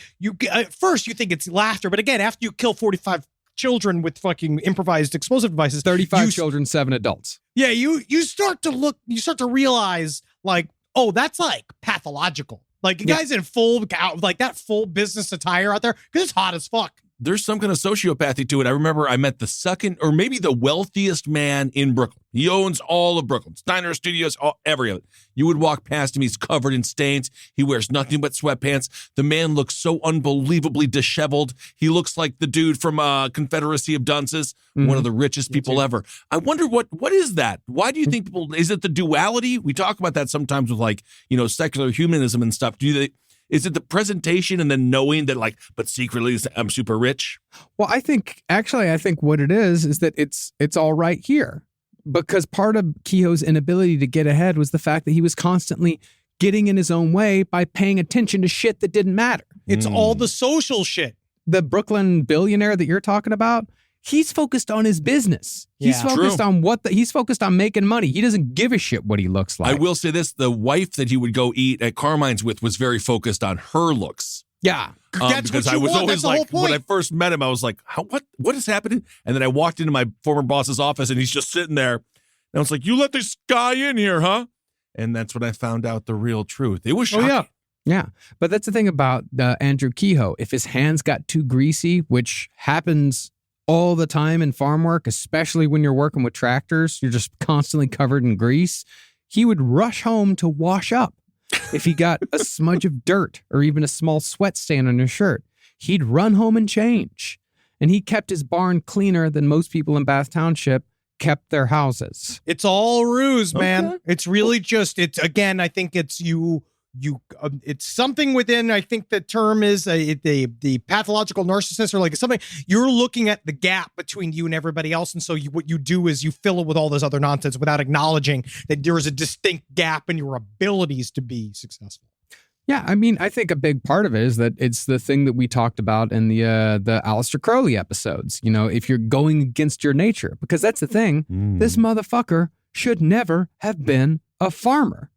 at first you think it's laughter, but again, after you kill 45 children with fucking improvised explosive devices. 35 children, 7 adults. Yeah, you start to realize, like, oh, that's like pathological. Like, a guy's in full, like that full business attire out there, because it's hot as fuck. There's some kind of sociopathy to it. I remember I met the second, or maybe the wealthiest man in Brooklyn. He owns all of Brooklyn. Steiner Studios, every of it. You would walk past him. He's covered in stains. He wears nothing but sweatpants. The man looks so unbelievably disheveled. He looks like the dude from Confederacy of Dunces, one of the richest people ever. I wonder what is that? Why do you think people, is it the duality? We talk about that sometimes with like, secular humanism and stuff. Is it the presentation and then knowing that, like, but secretly I'm super rich? Well, I think what it is that it's all right here. Because part of Kehoe's inability to get ahead was the fact that he was constantly getting in his own way by paying attention to shit that didn't matter. It's all the social shit. The Brooklyn billionaire that you're talking about, he's focused on his business. He's focused on he's focused on making money. He doesn't give a shit what he looks like. I will say this, the wife that he would go eat at Carmine's with was very focused on her looks. Yeah. That's because what you I was want. always That's the whole like, point. when I first met him, I was like, what is happening? And then I walked into my former boss's office and he's just sitting there. And I was like, you let this guy in here, huh? And that's when I found out the real truth. It was shocking. Oh, yeah. Yeah. But that's the thing about Andrew Kehoe. If his hands got too greasy, which happens all the time in farm work, especially when you're working with tractors, you're just constantly covered in grease, he would rush home to wash up. If he got a smudge of dirt or even a small sweat stain on his shirt, he'd run home and change. And he kept his barn cleaner than most people in Bath Township kept their houses. It's all ruse, man. Okay. It's really just, I think it's it's something within, I think the term is the pathological narcissist, or like something, you're looking at the gap between you and everybody else. And so what you do is you fill it with all this other nonsense without acknowledging that there is a distinct gap in your abilities to be successful. Yeah, I mean, I think a big part of it is that it's the thing that we talked about in the Aleister Crowley episodes. You know, if you're going against your nature, because that's the thing, this motherfucker should never have been a farmer.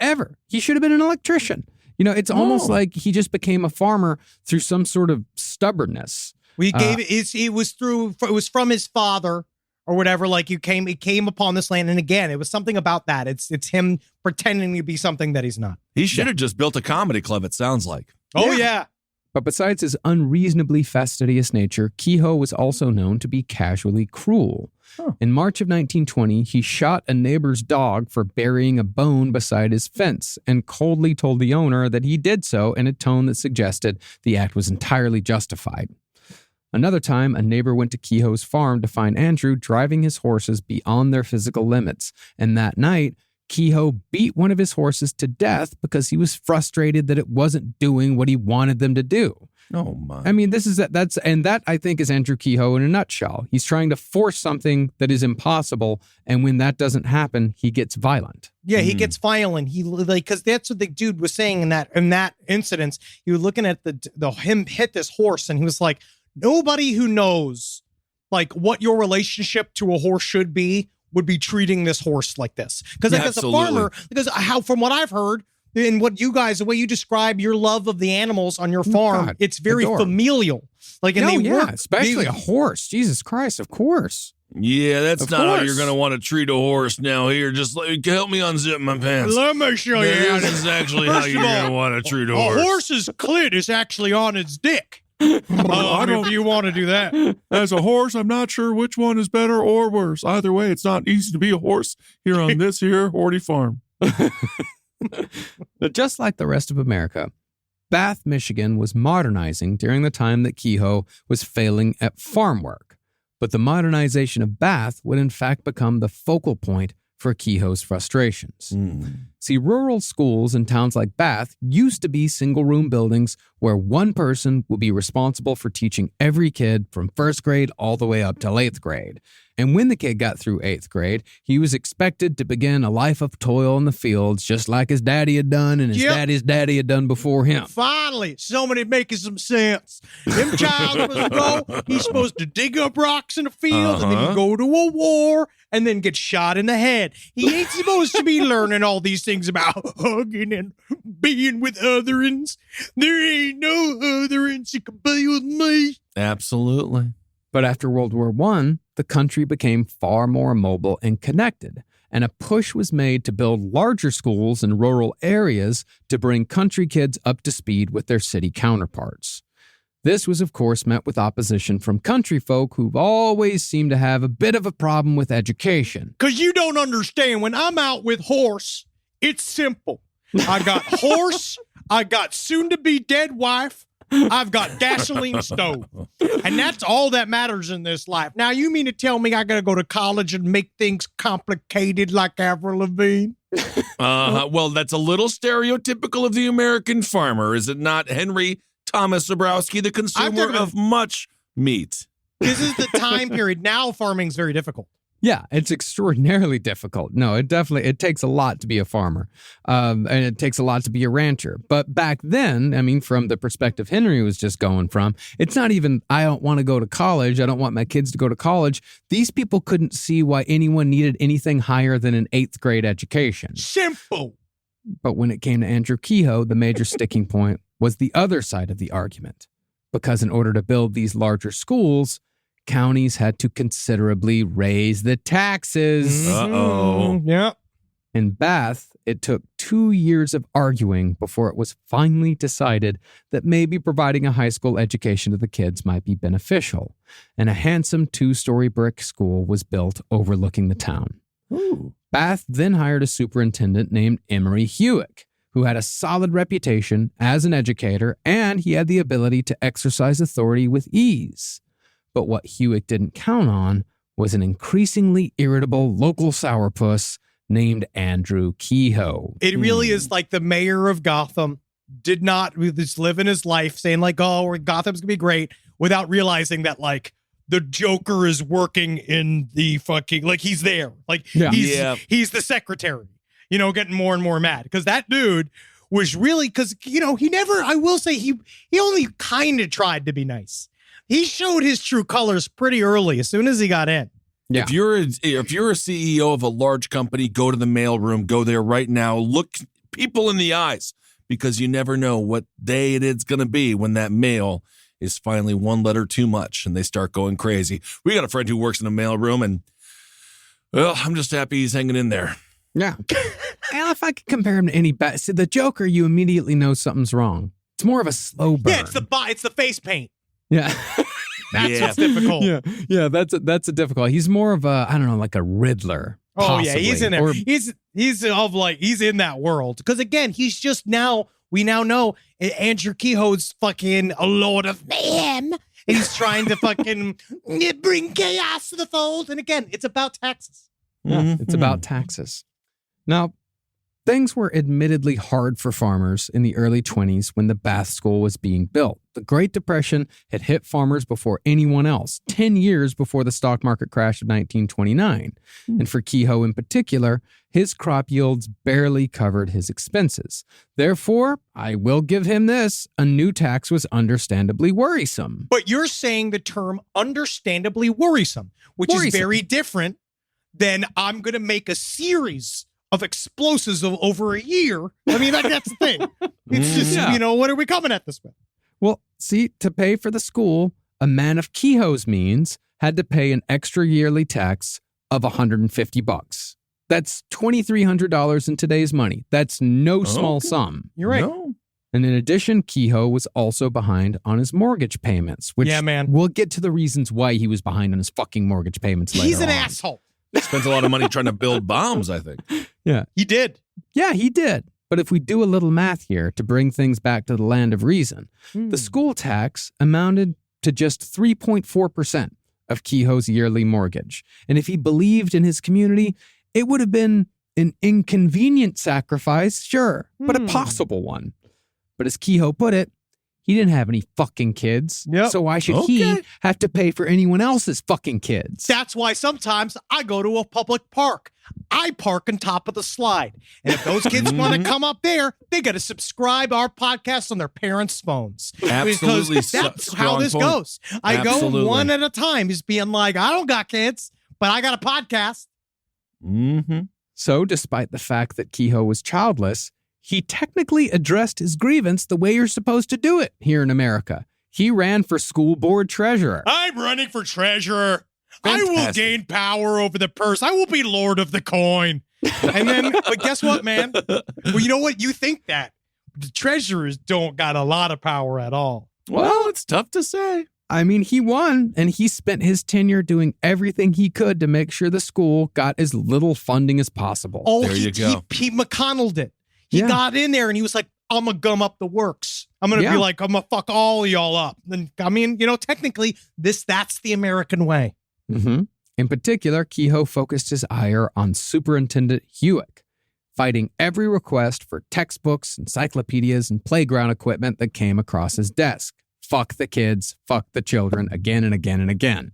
Ever. He should have been an electrician. You know, it's almost like he just became a farmer through some sort of stubbornness. We gave it was from his father or whatever. Like he came upon this land, and again, it was something about that. It's him pretending to be something that he's not. He should have just built a comedy club, it sounds like. Oh yeah. But besides his unreasonably fastidious nature, Kehoe was also known to be casually cruel. In March of 1920, he shot a neighbor's dog for burying a bone beside his fence and coldly told the owner that he did so in a tone that suggested the act was entirely justified. Another time, a neighbor went to Kehoe's farm to find Andrew driving his horses beyond their physical limits, and that night, Kehoe beat one of his horses to death because he was frustrated that it wasn't doing what he wanted them to do. Oh my! I mean, that I think is Andrew Kehoe in a nutshell. He's trying to force something that is impossible, and when that doesn't happen, he gets violent. Yeah, he gets violent. He because that's what the dude was saying in that incident. He was looking at him hit this horse, and he was like, nobody who knows like what your relationship to a horse should be would be treating this horse like this. Because like, as a farmer, from what I've heard. And the way you describe your love of the animals on your farm, it's very familial. Like, and especially a horse. Jesus Christ, of course. Yeah, that's not how you're going to want to treat a horse now. Here, just help me unzip my pants. Let me show you. This is actually how you're going to want to treat a horse. A horse's clit is actually on its dick. If you want to do that. As a horse, I'm not sure which one is better or worse. Either way, it's not easy to be a horse here on this here Horty farm. But just like the rest of America, Bath, Michigan was modernizing during the time that Kehoe was failing at farm work. But the modernization of Bath would in fact become the focal point for Kehoe's frustrations. See, rural schools in towns like Bath used to be single-room buildings where one person would be responsible for teaching every kid from first grade all the way up till 8th grade. And when the kid got through 8th grade, he was expected to begin a life of toil in the fields, just like his daddy had done and his daddy's daddy had done before him. Finally, somebody making some sense. Them child supposed to go, he's supposed to dig up rocks in the field, and then you go to a war, and then get shot in the head. He ain't supposed to be learning all these things about hugging and being with otherins. There ain't no otherins that can be with me. Absolutely. But after World War I, the country became far more mobile and connected, and a push was made to build larger schools in rural areas to bring country kids up to speed with their city counterparts. This was, of course, met with opposition from country folk who've always seemed to have a bit of a problem with education. Because you don't understand, when I'm out with horse, it's simple. I got horse, I got soon-to-be dead wife, I've got gasoline stove. And that's all that matters in this life. Now, you mean to tell me I got to go to college and make things complicated like Avril Lavigne? Well, that's a little stereotypical of the American farmer, is it not? Henry Thomas Zabrowski, the consumer of much meat. This is the time period. Now farming's very difficult. Yeah, it's extraordinarily difficult. No, it takes a lot to be a farmer. And it takes a lot to be a rancher. But back then, I mean, from the perspective Henry was just going from, it's not even, I don't want to go to college. I don't want my kids to go to college. These people couldn't see why anyone needed anything higher than an 8th grade education. Simple. But when it came to Andrew Kehoe, the major sticking point was the other side of the argument. Because in order to build these larger schools, counties had to considerably raise the taxes. Uh-oh. Yeah. In Bath, it took 2 years of arguing before it was finally decided that maybe providing a high school education to the kids might be beneficial, and a handsome 2-story brick school was built overlooking the town. Ooh. Bath then hired a superintendent named Emery Hewick, who had a solid reputation as an educator, and he had the ability to exercise authority with ease. But what Hewick didn't count on was an increasingly irritable local sourpuss named Andrew Kehoe. It really is like the mayor of Gotham did not just live in his life saying like, oh, Gotham's gonna be great, without realizing that like the Joker is working in the fucking, like he's there. Like he's the secretary, getting more and more mad. Because that dude was really, because, he never, I will say he only kind of tried to be nice. He showed his true colors pretty early, as soon as he got in. Yeah. If you're a CEO of a large company, go to the mailroom, go there right now, look people in the eyes, because you never know what day it is going to be when that mail is finally one letter too much and they start going crazy. We got a friend who works in a mailroom, and well, I'm just happy he's hanging in there. Yeah. And if I could compare him to any see, the Joker, you immediately know something's wrong. It's more of a slow burn. Yeah, it's the face paint. Yeah. That's what's difficult. Yeah, that's a difficult. He's more of a, I don't know, like a Riddler. Possibly. Oh yeah, he's in there. He's in that world. Because again, we now know Andrew Kehoe's fucking a lord of mayhem. And he's trying to fucking bring chaos to the fold. And again, it's about taxes. Yeah, it's about taxes. Now, things were admittedly hard for farmers in the early 20s when the Bath School was being built. The Great Depression had hit farmers before anyone else, 10 years before the stock market crash of 1929. And for Kehoe in particular, his crop yields barely covered his expenses. Therefore, I will give him this, a new tax was understandably worrisome. But you're saying the term understandably worrisome, which is very different than I'm going to make a series of explosives over a year. I mean, that's the thing. It's just, what are we coming at this with? Well, see, to pay for the school, a man of Kehoe's means had to pay an extra yearly tax of $150. That's $2,300 in today's money. That's no small sum. You're right. No. And in addition, Kehoe was also behind on his mortgage payments, which we'll get to the reasons why he was behind on his fucking mortgage payments later. He's an asshole. Spends a lot of money trying to build bombs, I think. Yeah. He did. Yeah, he did. But if we do a little math here to bring things back to the land of reason, the school tax amounted to just 3.4% of Kehoe's yearly mortgage. And if he believed in his community, it would have been an inconvenient sacrifice, sure, but a possible one. But as Kehoe put it, he didn't have any fucking kids. Yep. So why should he have to pay for anyone else's fucking kids? That's why sometimes I go to a public park. I park on top of the slide. And if those kids want to come up there, they got to subscribe our podcast on their parents' phones. Absolutely. Because that's how this goes. I go one at a time, just being like, I don't got kids, but I got a podcast. Mm-hmm. So despite the fact that Kehoe was childless, he technically addressed his grievance the way you're supposed to do it here in America. He ran for school board treasurer. I'm running for treasurer. Fantastic. I will gain power over the purse. I will be lord of the coin. And then, but guess what, man? Well, you know what? You think that. The treasurers don't got a lot of power at all. Well, it's tough to say. I mean, he won, and he spent his tenure doing everything he could to make sure the school got as little funding as possible. Oh, there you go. He McConnelled it. He got in there and he was like, I'm going to gum up the works. I'm going to be like, I'm going to fuck all of y'all up. And I mean, technically that's the American way. Mm-hmm. In particular, Kehoe focused his ire on Superintendent Hewick, fighting every request for textbooks, encyclopedias, and playground equipment that came across his desk. Fuck the kids, fuck the children, again and again and again.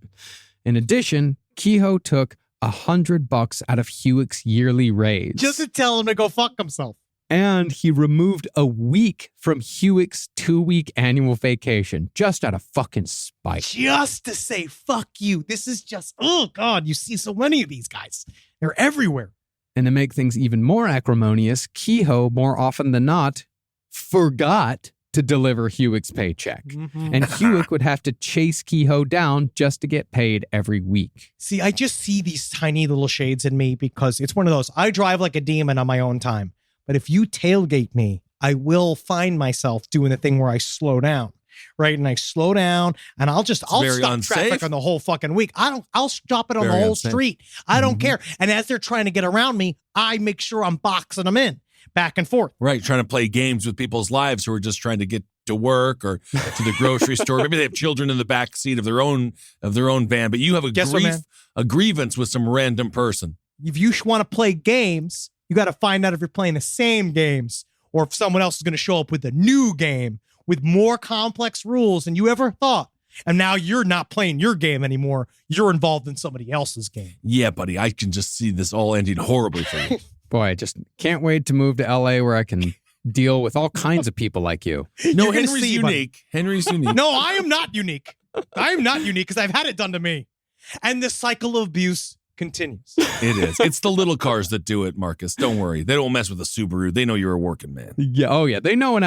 In addition, Kehoe took $100 out of Hewick's yearly raise. Just to tell him to go fuck himself. And he removed a week from Hewick's 2-week annual vacation just out of fucking spite. Just to say, fuck you. This is just, oh God, you see so many of these guys. They're everywhere. And to make things even more acrimonious, Kehoe, more often than not, forgot to deliver Hewick's paycheck. Mm-hmm. And Hewick would have to chase Kehoe down just to get paid every week. See, I just see these tiny little shades in me because it's one of those, I drive like a demon on my own time. But if you tailgate me, I will find myself doing the thing where I slow down, right? And I slow down and I'll stop traffic on the whole fucking week. I'll stop it on the whole street. I don't care. And as they're trying to get around me, I make sure I'm boxing them in back and forth. Right. Trying to play games with people's lives who are just trying to get to work or to the grocery store. Maybe they have children in the back seat of their own van, but you have a grievance with some random person. If you want to play games, you got to find out if you're playing the same games or if someone else is going to show up with a new game with more complex rules than you ever thought. And now you're not playing your game anymore. You're involved in somebody else's game. Yeah, buddy. I can just see this all ending horribly for you. Boy, I just can't wait to move to LA where I can deal with all kinds of people like you. No, Henry's unique. Henry's unique. No, I am not unique. I am not unique because I've had it done to me. And the cycle of abuse continues. It is. It's the little cars that do it, Marcus. Don't worry. They don't mess with a Subaru. They know you're a working man. Yeah. Oh, yeah. They know a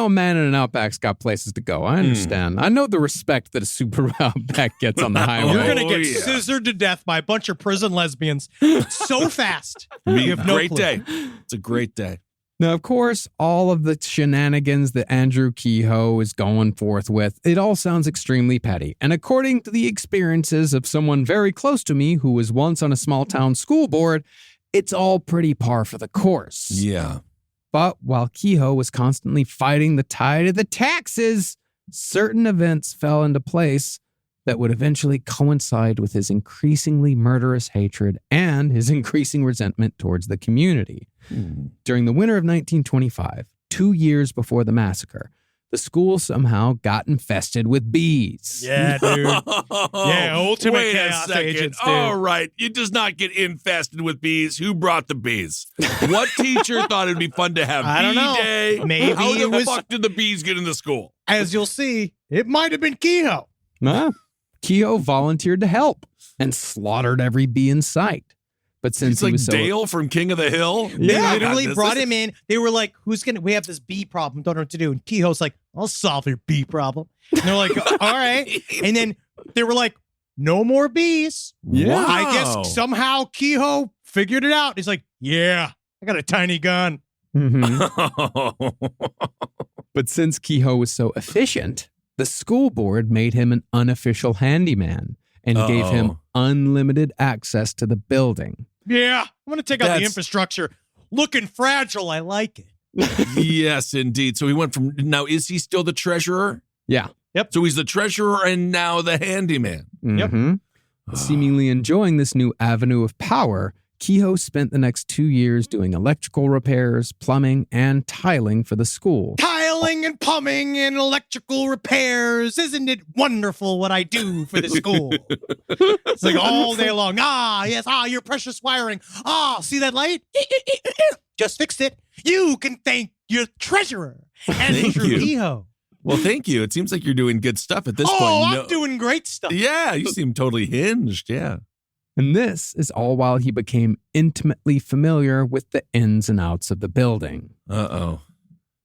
man in an Outback's got places to go. I understand. I know the respect that a Subaru Outback gets on the highway. You're going to get scissored to death by a bunch of prison lesbians so fast. Great day. It's a great day. Now, of course, all of the shenanigans that Andrew Kehoe is going forth with, it all sounds extremely petty. And according to the experiences of someone very close to me who was once on a small town school board, it's all pretty par for the course. Yeah. But while Kehoe was constantly fighting the tide of the taxes, certain events fell into place that would eventually coincide with his increasingly murderous hatred and his increasing resentment towards the community. During the winter of 1925, 2 years before the massacre, the school somehow got infested with bees. Yeah, dude. Yeah, ultimate Wait chaos a second. agents, dude. All right. You does not get infested with bees. Who brought the bees? What teacher thought it'd be fun to have I don't know. day? Maybe How it was- fuck did the bees get into school? As you'll see, it might have been Kehoe. Kehoe volunteered to help and slaughtered every bee in sight. But since He's he like was so Dale from King of the Hill. They literally brought him in. They were like, we have this bee problem. Don't know what to do. And Kehoe's like, I'll solve your bee problem. And they're like, all right. And then they were like, no more bees. Yeah. Wow. I guess somehow Kehoe figured it out. He's like, yeah, I got a tiny gun. But since Kehoe was so efficient, the school board made him an unofficial handyman and gave him unlimited access to the building. Yeah, I'm going to take out the infrastructure. Looking fragile. I like it. Yes, indeed. So he went from, now is he still the treasurer? Yeah. Yep. So he's the treasurer and now the handyman. Mm-hmm. Seemingly enjoying this new avenue of power, Kehoe spent the next 2 years doing electrical repairs, plumbing, and tiling for the school. Tiling and plumbing and electrical repairs. Isn't it wonderful what I do for the school? It's like all day long. Yes. Your precious wiring. See that light? Just fixed it. You can thank your treasurer, Andrew Kehoe. Well, thank you. It seems like you're doing good stuff at this point. I'm doing great stuff. Yeah, you seem totally hinged. Yeah. And this is all while he became intimately familiar with the ins and outs of the building. Uh-oh.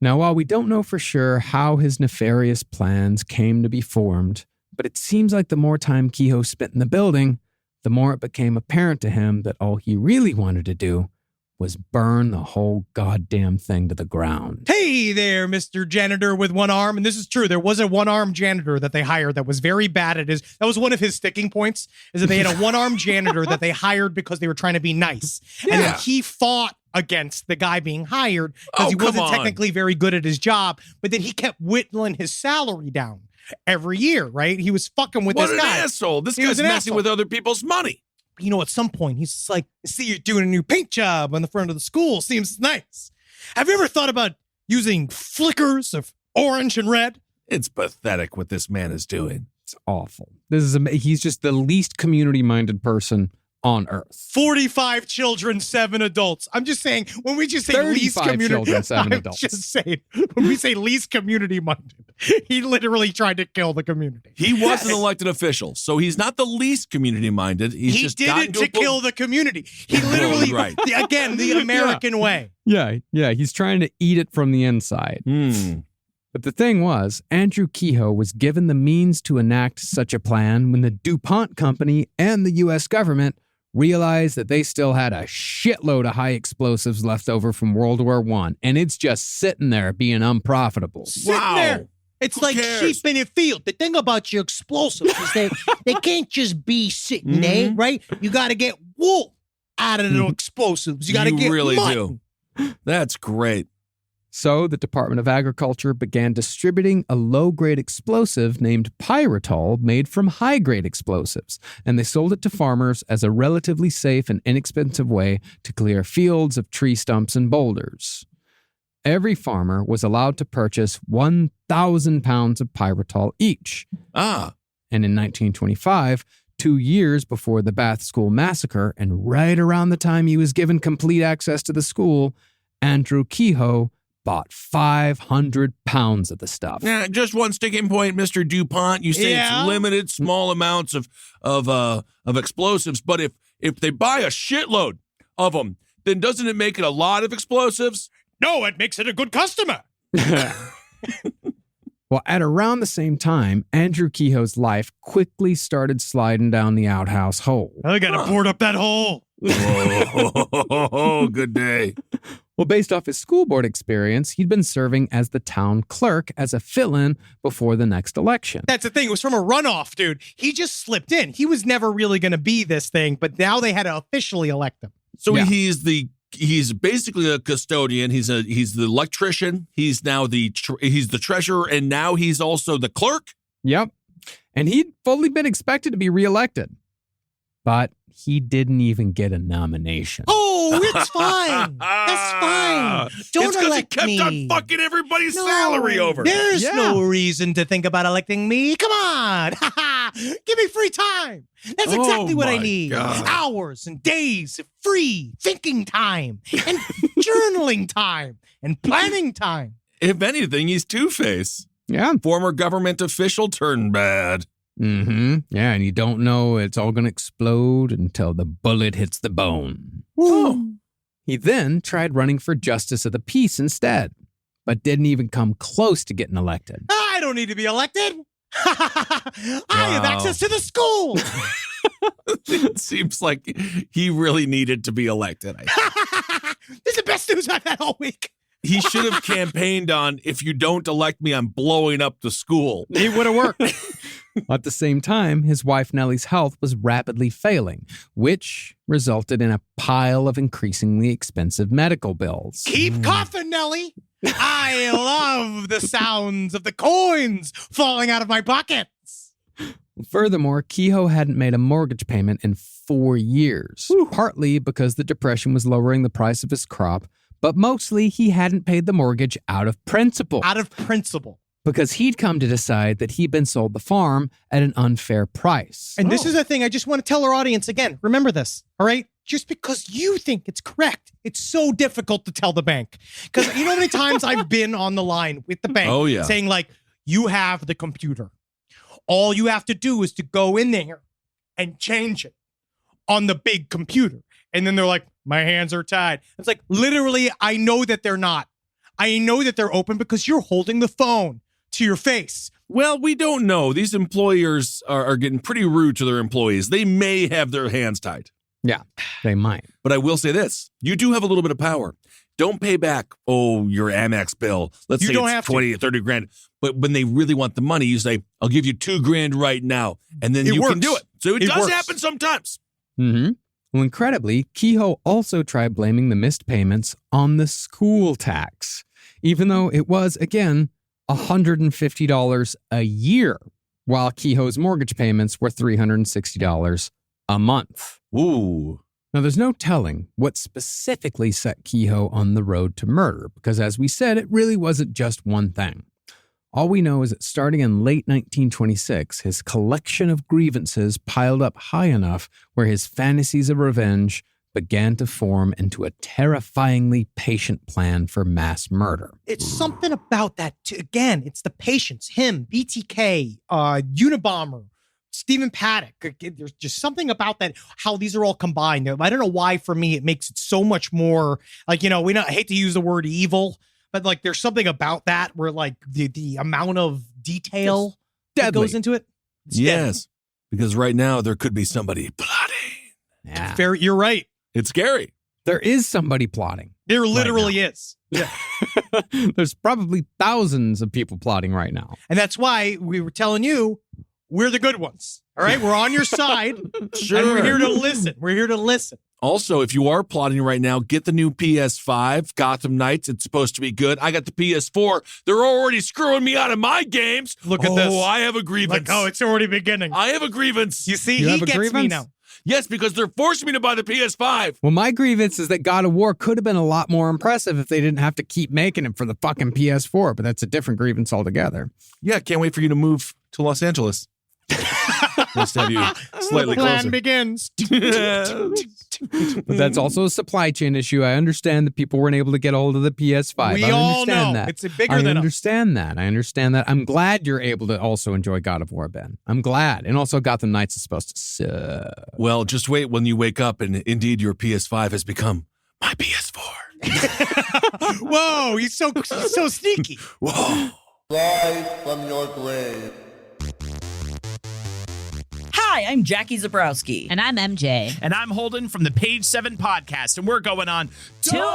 Now, while we don't know for sure how his nefarious plans came to be formed, but it seems like the more time Kehoe spent in the building, the more it became apparent to him that all he really wanted to do was burn the whole goddamn thing to the ground. Hey there, Mr. Janitor with one arm. And this is true. There was a one-armed janitor that they hired that was very bad at that was one of his sticking points, is that they had a one-armed janitor that they hired because they were trying to be nice. And then he fought against the guy being hired because he wasn't technically very good at his job, but then he kept whittling his salary down every year, right? He was fucking with this guy. What an asshole. This guy's messing with other people's money. You know, at some point, he's just like, see, you're doing a new paint job on the front of the school. Seems nice. Have you ever thought about using flickers of orange and red? It's pathetic what this man is doing. It's awful. He's just the least community-minded person on Earth. 45 children, 7 adults. I'm just saying, when we just say least 35 community, children, 7 I'm adults. just saying, when we say least community minded, he literally tried to kill the community. He was an elected official, so he's not the least community minded. He did it to kill the community. He literally, again, the American way. Yeah, he's trying to eat it from the inside. But the thing was, Andrew Kehoe was given the means to enact such a plan when the DuPont Company and the U.S. government realized that they still had a shitload of high explosives left over from World War I, and it's just sitting there being unprofitable. Sitting there. It's like sheep in a field. The thing about your explosives is they can't just be sitting there, right? You got to get wool out of the explosives. You got to get really mutton. do. That's great. So the Department of Agriculture began distributing a low-grade explosive named pyritol made from high-grade explosives, and they sold it to farmers as a relatively safe and inexpensive way to clear fields of tree stumps and boulders. Every farmer was allowed to purchase 1,000 pounds of pyritol each. And in 1925, 2 years before the Bath School Massacre, and right around the time he was given complete access to the school, Andrew Kehoe bought 500 pounds of the stuff. Yeah, just one sticking point, Mr. DuPont. You say it's limited, small amounts of explosives, but if they buy a shitload of them, then doesn't it make it a lot of explosives? No, it makes it a good customer. Well, at around the same time, Andrew Kehoe's life quickly started sliding down the outhouse hole. I got to board up that hole. Oh, good day. Well, based off his school board experience, he'd been serving as the town clerk as a fill-in before the next election. That's the thing. It was from a runoff, dude. He just slipped in. He was never really going to be this thing, but now they had to officially elect him. So he's basically a custodian. He's the electrician. He's now he's the treasurer, and now he's also the clerk. Yep. And he'd fully been expected to be reelected. But he didn't even get a nomination. Oh, it's fine. That's fine. Don't elect me. He kept on fucking everybody's salary over. There's no reason to think about electing me. Come on. Give me free time. That's exactly what I need. God. Hours and days of free thinking time and journaling time and planning time. If anything, he's Two-Face. Yeah. Former government official turned bad. Mm-hmm. Yeah, and you don't know it's all going to explode until the bullet hits the bone. Oh. He then tried running for justice of the peace instead, but didn't even come close to getting elected. I don't need to be elected. I have access to the school. It seems like he really needed to be elected. This is the best news I've had all week. He should have campaigned on, if you don't elect me, I'm blowing up the school. It would have worked. At the same time, his wife Nellie's health was rapidly failing, which resulted in a pile of increasingly expensive medical bills. Keep coughing, Nellie. I love the sounds of the coins falling out of my pockets. Furthermore, Kehoe hadn't made a mortgage payment in 4 years, partly because the Depression was lowering the price of his crop, but mostly he hadn't paid the mortgage out of principle. Out of principle. Because he'd come to decide that he'd been sold the farm at an unfair price. And this is the thing I just want to tell our audience again. Remember this, all right? Just because you think it's correct, it's so difficult to tell the bank. Because you know how many times I've been on the line with the bank saying, like, you have the computer. All you have to do is to go in there and change it on the big computer. And then they're like, my hands are tied. It's like, literally, I know that they're not. I know that they're open because you're holding the phone to your face. Well, we don't know. These employers are getting pretty rude to their employees. They may have their hands tied. Yeah, they might. But I will say this. You do have a little bit of power. Don't pay back, your Amex bill. Let's say it's 20 or 30 grand. But when they really want the money, you say, I'll give you $2,000 right now. And then you can do it. So it does happen sometimes. Mm-hmm. Well, incredibly, Kehoe also tried blaming the missed payments on the school tax, even though it was, again, $150 a year, while Kehoe's mortgage payments were $360 a month. Ooh. Now, there's no telling what specifically set Kehoe on the road to murder, because as we said, it really wasn't just one thing. All we know is that starting in late 1926, his collection of grievances piled up high enough where his fantasies of revenge began to form into a terrifyingly patient plan for mass murder. It's something about that, too. Again, it's the patience. Him, BTK, Unabomber, Stephen Paddock. There's just something about that, how these are all combined. I don't know why, for me, it makes it so much more, like, I hate to use the word evil, but like there's something about that where like the amount of detail that goes into it. Yes, because right now there could be somebody plotting. Yeah. You're right. It's scary. There is somebody plotting. There literally is. Yeah. There's probably thousands of people plotting right now. And that's why we were telling you, we're the good ones. All right? We're on your side. Sure. And we're here to listen. We're here to listen. Also, if you are plotting right now, get the new PS5, Gotham Knights. It's supposed to be good. I got the PS4. They're already screwing me out of my games. Look at this. Oh, I have a grievance. Like, it's already beginning. I have a grievance. You see, he gets me now. Yes, because they're forcing me to buy the PS5. Well, my grievance is that God of War could have been a lot more impressive if they didn't have to keep making it for the fucking PS4, but that's a different grievance altogether. Yeah, can't wait for you to move to Los Angeles. Nice to have you slightly the plan closer. begins. But that's also a supply chain issue. I understand that people weren't able to get a hold of the PS5. We I all understand know. that. It's bigger than us. I understand that. I'm glad you're able to also enjoy God of War, Ben. I'm glad. And also Gotham Knights is supposed to suck. Well, just wait when you wake up and indeed your PS5 has become my PS4. Whoa, he's so sneaky. Whoa. Rise from your grave. Hi, I'm Jackie Zabrowski. And I'm MJ. And I'm Holden from the Page 7 podcast, and we're going on tour!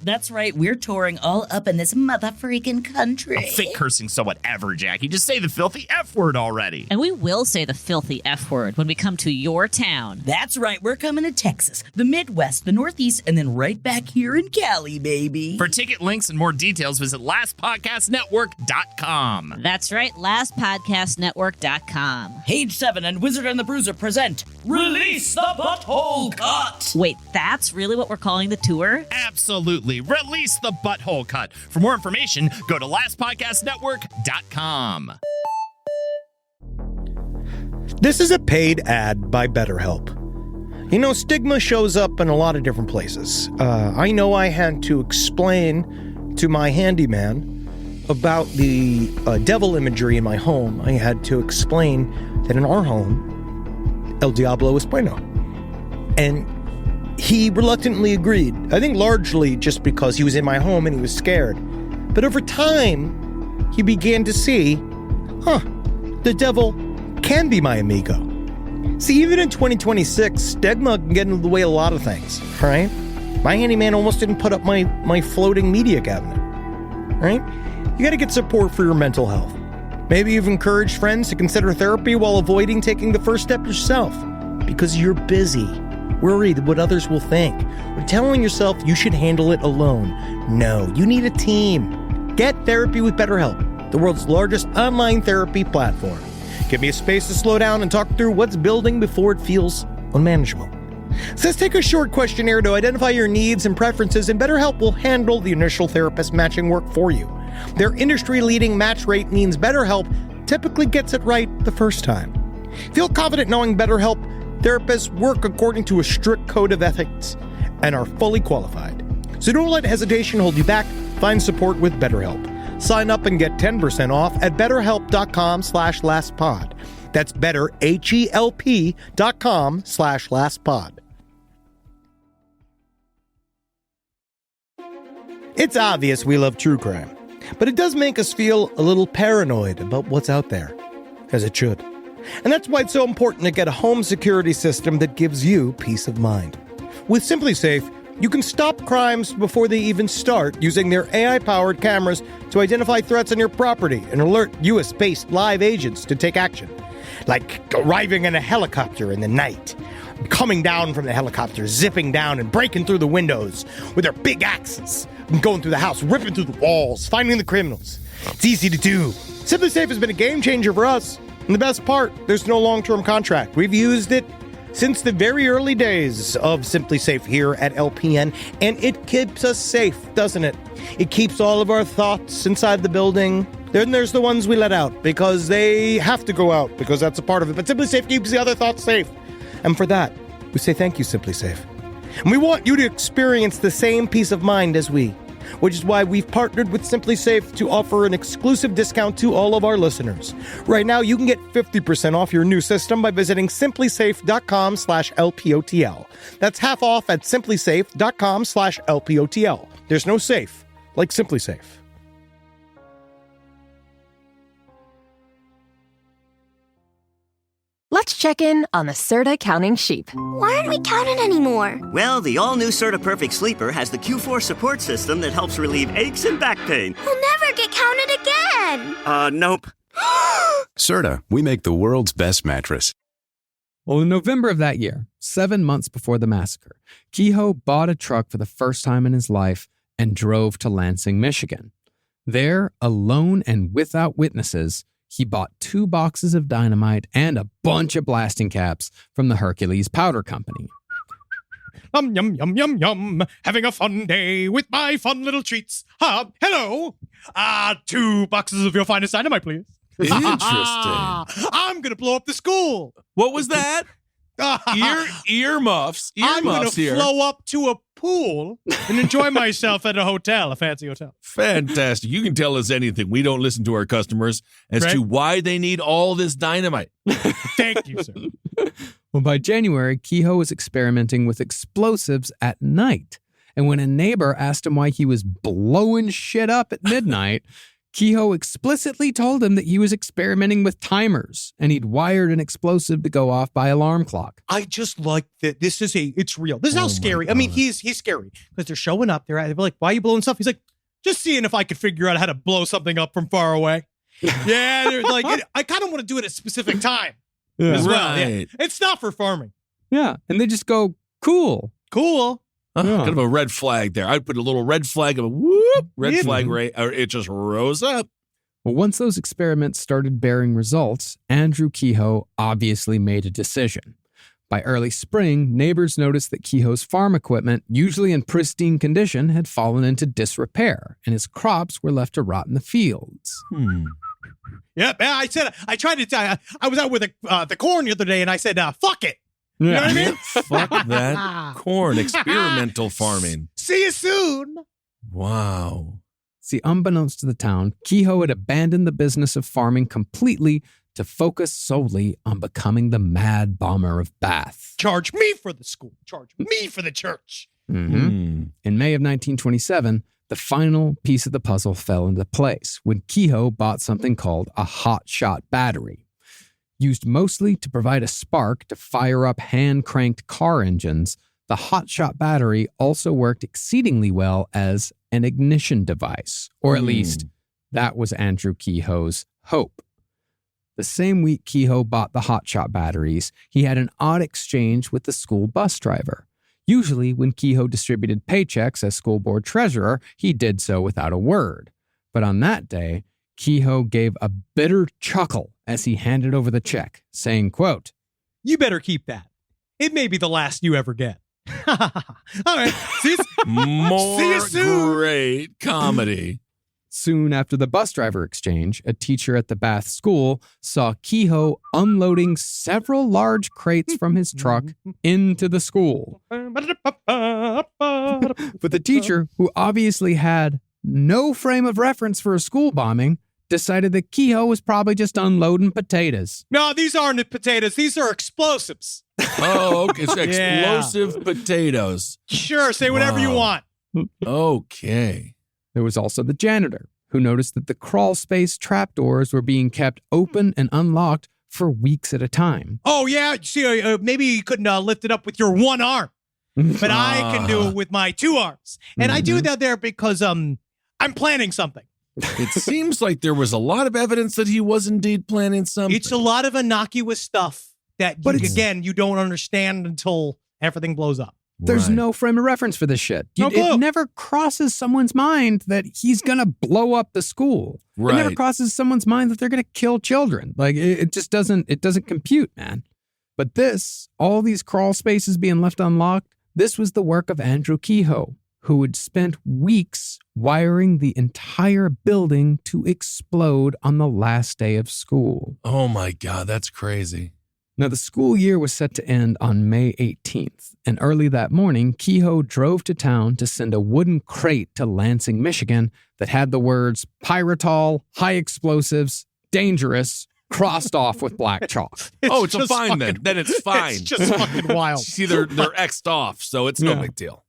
That's right, we're touring all up in this mother-freaking country. Oh, fake cursing, so whatever, Jackie. Just say the filthy F word already. And we will say the filthy F word when we come to your town. That's right, we're coming to Texas, the Midwest, the Northeast, and then right back here in Cali, baby. For ticket links and more details, visit lastpodcastnetwork.com. That's right, lastpodcastnetwork.com. Page 7 and Wizard and the Bruiser present Release the Butthole Cut! Wait, that's really what we're calling the tour? Absolutely. Release the Butthole Cut. For more information, go to lastpodcastnetwork.com. This is a paid ad by BetterHelp. Stigma shows up in a lot of different places. I know I had to explain to my handyman about the devil imagery in my home. I had to explain that in our home, El Diablo es bueno. And he reluctantly agreed. I think largely just because he was in my home and he was scared. But over time, he began to see, the devil can be my amigo. See, even in 2026, stigma can get in the way of a lot of things, right? My handyman almost didn't put up my floating media cabinet, right? You got to get support for your mental health. Maybe you've encouraged friends to consider therapy while avoiding taking the first step yourself because you're busy, worried what others will think, or telling yourself you should handle it alone. No, you need a team. Get therapy with BetterHelp, the world's largest online therapy platform. Give me a space to slow down and talk through what's building before it feels unmanageable. So let's take a short questionnaire to identify your needs and preferences, and BetterHelp will handle the initial therapist matching work for you. Their industry-leading match rate means BetterHelp typically gets it right the first time. Feel confident knowing BetterHelp therapists work according to a strict code of ethics and are fully qualified. So don't let hesitation hold you back. Find support with BetterHelp. Sign up and get 10% off at betterhelp.com/lastpod. That's betterhelp.com/lastpod. It's obvious we love true crime, but it does make us feel a little paranoid about what's out there, as it should. And that's why it's so important to get a home security system that gives you peace of mind. With SimpliSafe, you can stop crimes before they even start using their AI-powered cameras to identify threats on your property and alert US-based live agents to take action. Like arriving in a helicopter in the night, coming down from the helicopter, zipping down and breaking through the windows with their big axes, and going through the house, ripping through the walls, finding the criminals. It's easy to do. SimpliSafe has been a game changer for us. And the best part, there's no long-term contract. We've used it since the very early days of Simply Safe here at LPN, and it keeps us safe, doesn't it? It keeps all of our thoughts inside the building. Then there's the ones we let out because they have to go out because that's a part of it. But Simply Safe keeps the other thoughts safe. And for that, we say thank you, Simply Safe. And we want you to experience the same peace of mind as we, which is why we've partnered with Simply Safe to offer an exclusive discount to all of our listeners. Right now, you can get 50% off your new system by visiting simplysafe.com/LPOTL. That's half off at simplysafe.com/LPOTL. There's no safe like Simply Safe. Let's check in on the Serta counting sheep. Why aren't we counting anymore? Well, the all-new Serta Perfect Sleeper has the Q4 support system that helps relieve aches and back pain. We'll never get counted again. Nope. Serta, we make the world's best mattress. Well, in November of that year, 7 months before the massacre, Kehoe bought a truck for the first time in his life and drove to Lansing, Michigan. There, alone and without witnesses, he bought 2 boxes of dynamite and a bunch of blasting caps from the Hercules Powder Company. Yum, yum, yum, yum, yum. Having a fun day with my fun little treats. Hello. 2 boxes of your finest dynamite, please. Interesting. I'm going to blow up the school. What was that? Earmuffs. I'm going to flow up to a pool and enjoy myself at a fancy hotel. Fantastic. You can tell us anything. We don't listen to our customers as to why they need all this dynamite. Thank you, sir. Well, by January, Kehoe was experimenting with explosives at night. And when a neighbor asked him why he was blowing shit up at midnight, Kehoe explicitly told him that he was experimenting with timers and he'd wired an explosive to go off by alarm clock. I just like that. It's real. This is how scary. I mean, he's scary because they're showing up. They're like, why are you blowing stuff? He's like, just seeing if I could figure out how to blow something up from far away. Yeah, they're like, I kind of want to do it at a specific time as well. Yeah. It's not for farming. Yeah, and they just go, cool. Kind of a red flag there. I'd put a little red flag of a whoop, red flag, or it just rose up. Well, once those experiments started bearing results, Andrew Kehoe obviously made a decision. By early spring, neighbors noticed that Kehoe's farm equipment, usually in pristine condition, had fallen into disrepair, and his crops were left to rot in the fields. Yep, I was out with the corn the other day, and I said, fuck it. You know what I mean? Fuck that corn. Experimental farming. See you soon. Wow. See, unbeknownst to the town, Kehoe had abandoned the business of farming completely to focus solely on becoming the mad bomber of Bath. Charge me for the school. Charge me for the church. In May of 1927, the final piece of the puzzle fell into place when Kehoe bought something called a hot-shot battery. Used mostly to provide a spark to fire up hand-cranked car engines, the hot-shot battery also worked exceedingly well as an ignition device, or at least that was Andrew Kehoe's hope. The same week Kehoe bought the hot-shot batteries, he had an odd exchange with the school bus driver. Usually, when Kehoe distributed paychecks as school board treasurer, he did so without a word. But on that day, Kehoe gave a bitter chuckle as he handed over the check, saying, quote, "You better keep that. It may be the last you ever get." All right. See you soon. Great comedy. Soon after the bus driver exchange, a teacher at the Bath School saw Kehoe unloading several large crates from his truck into the school. But the teacher, who obviously had no frame of reference for a school bombing, decided that Kehoe was probably just unloading potatoes. No, these aren't potatoes. These are explosives. Oh, okay. It's explosive potatoes. Sure, say whatever you want. Okay. There was also the janitor, who noticed that the crawl space trapdoors were being kept open and unlocked for weeks at a time. Oh, yeah. See, maybe you couldn't lift it up with your one arm, but I can do it with my 2 arms. And I do that there because I'm planning something. It seems like there was a lot of evidence that he was indeed planning something. It's a lot of innocuous stuff that, you don't understand until everything blows up. There's no frame of reference for this shit. It never crosses someone's mind that he's going to blow up the school. Right. It never crosses someone's mind that they're going to kill children. Like, it just doesn't compute, man. But all these crawl spaces being left unlocked, this was the work of Andrew Kehoe, who had spent weeks wiring the entire building to explode on the last day of school. Oh my God, that's crazy. Now, the school year was set to end on May 18th, and early that morning, Kehoe drove to town to send a wooden crate to Lansing, Michigan that had the words Pyritol, high explosives, dangerous, crossed off with black chalk. It's a fine then. Then it's fine. It's just fucking wild. See, they're X'd off, so it's no big deal.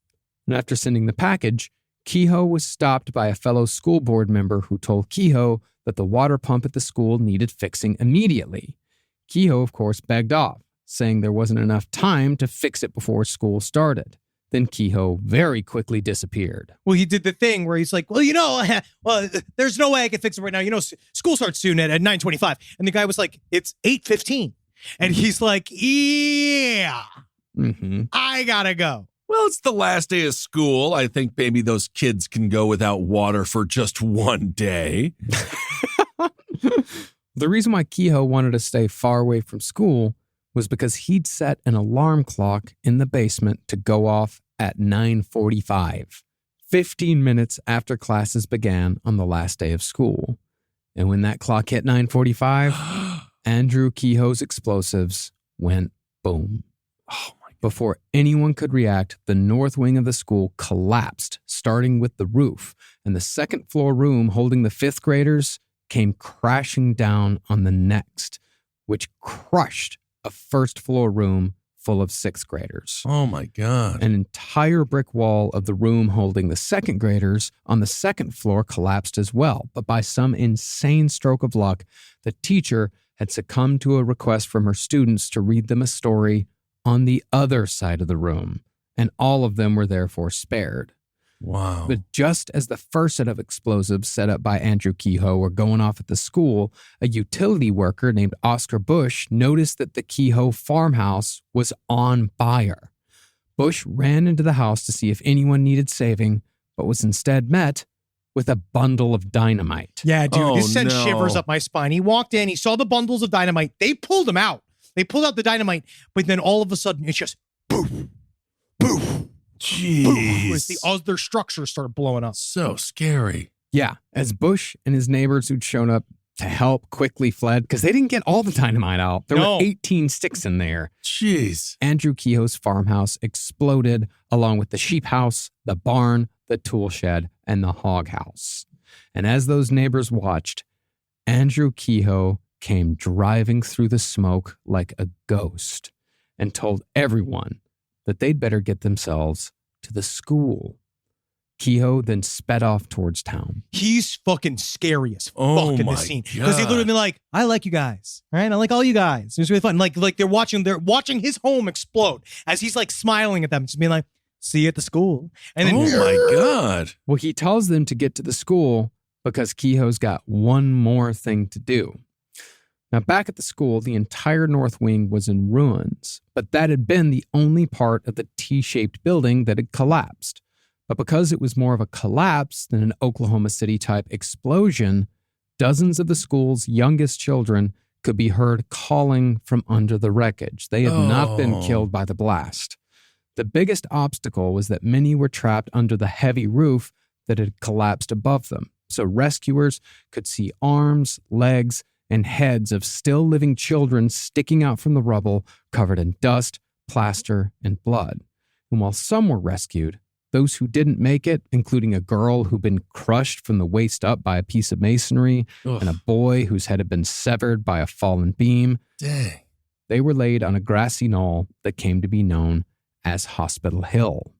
And after sending the package, Kehoe was stopped by a fellow school board member who told Kehoe that the water pump at the school needed fixing immediately. Kehoe, of course, begged off, saying there wasn't enough time to fix it before school started. Then Kehoe very quickly disappeared. Well, he did the thing where he's like, there's no way I can fix it right now. School starts soon at 9:25. And the guy was like, it's 8:15. And he's like, yeah, I gotta go. Well, it's the last day of school. I think maybe those kids can go without water for just one day. The reason why Kehoe wanted to stay far away from school was because he'd set an alarm clock in the basement to go off at 9:45, 15 minutes after classes began on the last day of school. And when that clock hit 9:45, Andrew Kehoe's explosives went boom. Oh my! Before anyone could react, the north wing of the school collapsed, starting with the roof, and the second floor room holding the fifth graders came crashing down on the next, which crushed a first floor room full of sixth graders. Oh my God. An entire brick wall of the room holding the second graders on the second floor collapsed as well. But by some insane stroke of luck, the teacher had succumbed to a request from her students to read them a story on the other side of the room, and all of them were therefore spared. Wow. But just as the first set of explosives set up by Andrew Kehoe were going off at the school, a utility worker named Oscar Bush noticed that the Kehoe farmhouse was on fire. Bush ran into the house to see if anyone needed saving, but was instead met with a bundle of dynamite. Yeah, dude, this sent shivers up my spine. He walked in, he saw the bundles of dynamite. They pulled him out. They pulled out the dynamite, but then all of a sudden it's just poof, poof. Jeez. As the other structures started blowing up. So scary. Yeah, as Bush and his neighbors who'd shown up to help quickly fled, because they didn't get all the dynamite out. There were 18 sticks in there. Jeez. Andrew Kehoe's farmhouse exploded along with the sheep house, the barn, the tool shed, and the hog house. And as those neighbors watched, Andrew Kehoe came driving through the smoke like a ghost and told everyone that they'd better get themselves to the school. Kehoe then sped off towards town. He's fucking scary as fuck in this scene. Because he literally been like, I like you guys. All right? I like all you guys. It was really fun. Like they're watching his home explode as he's like smiling at them, just being like, see you at the school. And then, oh my God. Well, he tells them to get to the school because Kehoe's got one more thing to do. Now, back at the school, the entire north wing was in ruins, but that had been the only part of the T-shaped building that had collapsed. But because it was more of a collapse than an Oklahoma City-type explosion, dozens of the school's youngest children could be heard calling from under the wreckage. They had not been killed by the blast. The biggest obstacle was that many were trapped under the heavy roof that had collapsed above them, so rescuers could see arms, legs, and heads of still living children sticking out from the rubble, covered in dust, plaster, and blood. And while some were rescued, those who didn't make it, including a girl who'd been crushed from the waist up by a piece of masonry, and a boy whose head had been severed by a fallen beam, dang, they were laid on a grassy knoll that came to be known as Hospital Hill.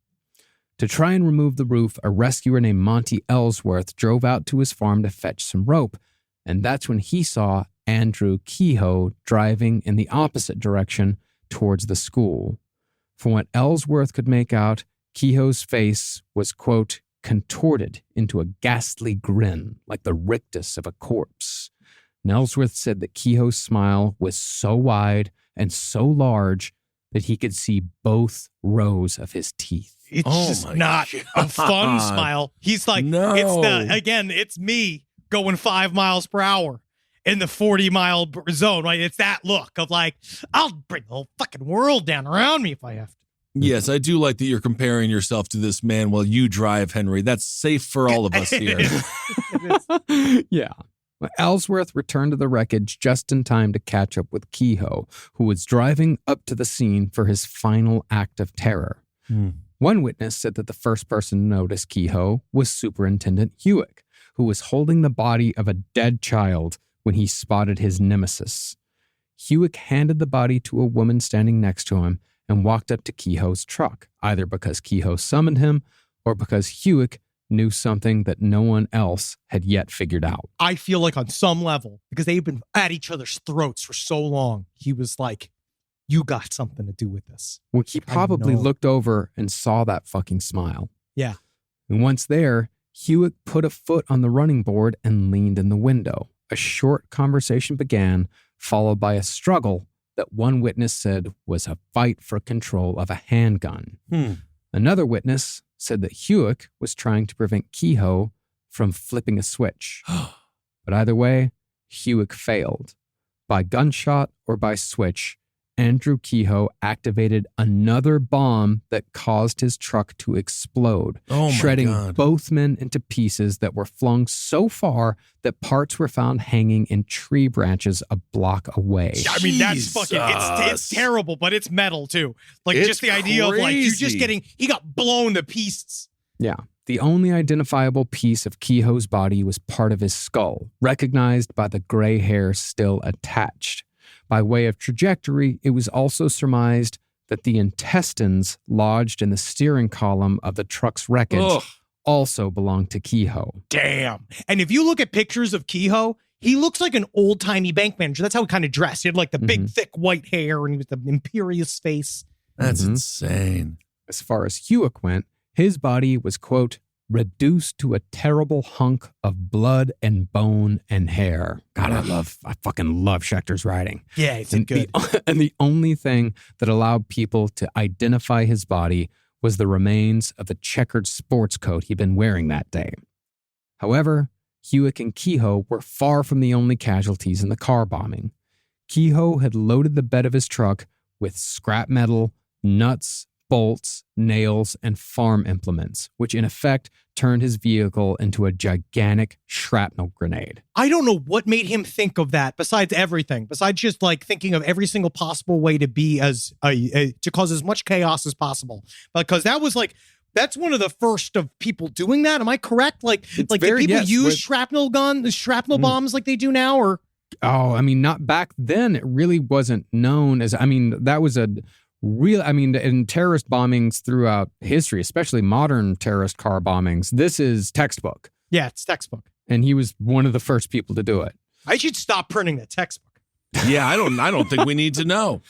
To try and remove the roof, a rescuer named Monty Ellsworth drove out to his farm to fetch some rope. And that's when he saw Andrew Kehoe driving in the opposite direction towards the school. From what Ellsworth could make out, Kehoe's face was, quote, contorted into a ghastly grin like the rictus of a corpse. And Ellsworth said that Kehoe's smile was so wide and so large that he could see both rows of his teeth. It's just not a fun smile. He's like, it's me going 5 miles per hour. in the 40-mile zone, right? It's that look of like, I'll bring the whole fucking world down around me if I have to. Yes, I do like that you're comparing yourself to this man while you drive, Henry. That's safe for all of us here. Yeah. Ellsworth returned to the wreckage just in time to catch up with Kehoe, who was driving up to the scene for his final act of terror. One witness said that the first person to notice Kehoe was Superintendent Hewitt, who was holding the body of a dead child when he spotted his nemesis. Hewitt handed the body to a woman standing next to him and walked up to Kehoe's truck, either because Kehoe summoned him or because Hewitt knew something that no one else had yet figured out. I feel like on some level, because they've been at each other's throats for so long, he was like, you got something to do with this. Well, he probably looked over and saw that fucking smile. Yeah. And once there, Hewitt put a foot on the running board and leaned in the window. A short conversation began, followed by a struggle that one witness said was a fight for control of a handgun. Another witness said that Hewitt was trying to prevent Kehoe from flipping a switch. But either way, Hewitt failed. By gunshot or by switch, Andrew Kehoe activated another bomb that caused his truck to explode, shredding both men into pieces that were flung so far that parts were found hanging in tree branches a block away. I mean, that's fucking, it's terrible, but it's metal too. Like, It's just the idea of like, you just crazy. he got blown to pieces. Yeah. The only identifiable piece of Kehoe's body was part of his skull, recognized by the gray hair still attached. By way of trajectory, it was also surmised that the intestines lodged in the steering column of the truck's wreckage also belonged to Kehoe. Damn. And if you look at pictures of Kehoe, he looks like an old-timey bank manager. That's how he kind of dressed. He had like the big, thick white hair and he was the imperious face. That's insane. As far as Hewitt went, his body was, quote, reduced to a terrible hunk of blood and bone and hair. God, I fucking love Schechter's writing. Yeah, it's good. And the only thing that allowed people to identify his body was the remains of the checkered sports coat he'd been wearing that day. However, Hewitt and Kehoe were far from the only casualties in the car bombing. Kehoe had loaded the bed of his truck with scrap metal, nuts, bolts, nails, and farm implements, which in effect turned his vehicle into a gigantic shrapnel grenade. I don't know what made him think of that besides everything, besides just like thinking of every single possible way to be to cause as much chaos as possible. Because that was like, that's one of the first of people doing that. Am I correct? Like did people use shrapnel bombs like they do now, or? Oh, I mean, not back then. It really wasn't known as, I mean, that was a real, I mean, in terrorist bombings throughout history, especially modern terrorist car bombings, this is textbook. Yeah, it's textbook. And he was one of the first people to do it. I should stop printing the textbook. Yeah, I don't think we need to know.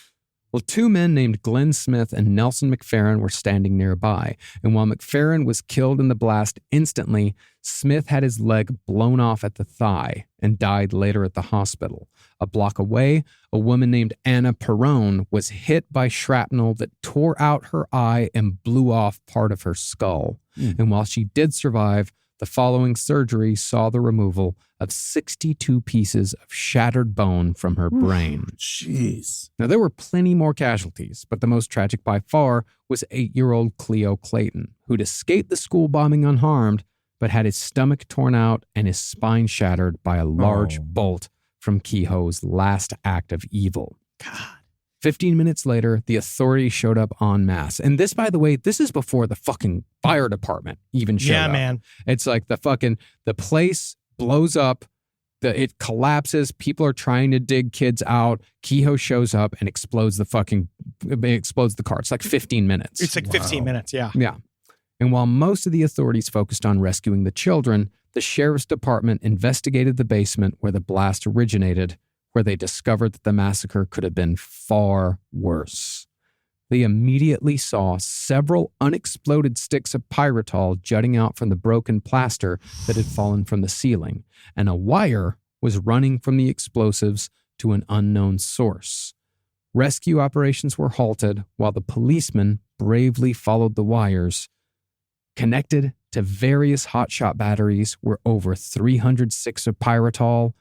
Well, two men named Glenn Smith and Nelson McFerrin were standing nearby. And while McFerrin was killed in the blast instantly, Smith had his leg blown off at the thigh and died later at the hospital. A block away, a woman named Anna Perrone was hit by shrapnel that tore out her eye and blew off part of her skull. And while she did survive, the following surgery saw the removal of 62 pieces of shattered bone from her brain. Jeez. Now, there were plenty more casualties, but the most tragic by far was 8-year-old Cleo Clayton, who'd escaped the school bombing unharmed, but had his stomach torn out and his spine shattered by a large bolt from Kehoe's last act of evil. God. 15 minutes later, the authorities showed up en masse. And this, by the way, this is before the fucking fire department even showed up. Yeah, man. It's like the place blows up, it collapses, people are trying to dig kids out, Kehoe shows up and explodes the car. It's like 15 minutes. It's like 15 minutes, yeah. Yeah. And while most of the authorities focused on rescuing the children, the sheriff's department investigated the basement where the blast originated, where they discovered that the massacre could have been far worse. They immediately saw several unexploded sticks of pyritol jutting out from the broken plaster that had fallen from the ceiling, and a wire was running from the explosives to an unknown source. Rescue operations were halted while the policemen bravely followed the wires. Connected to various hotshot batteries were over 300 sticks of pyritol,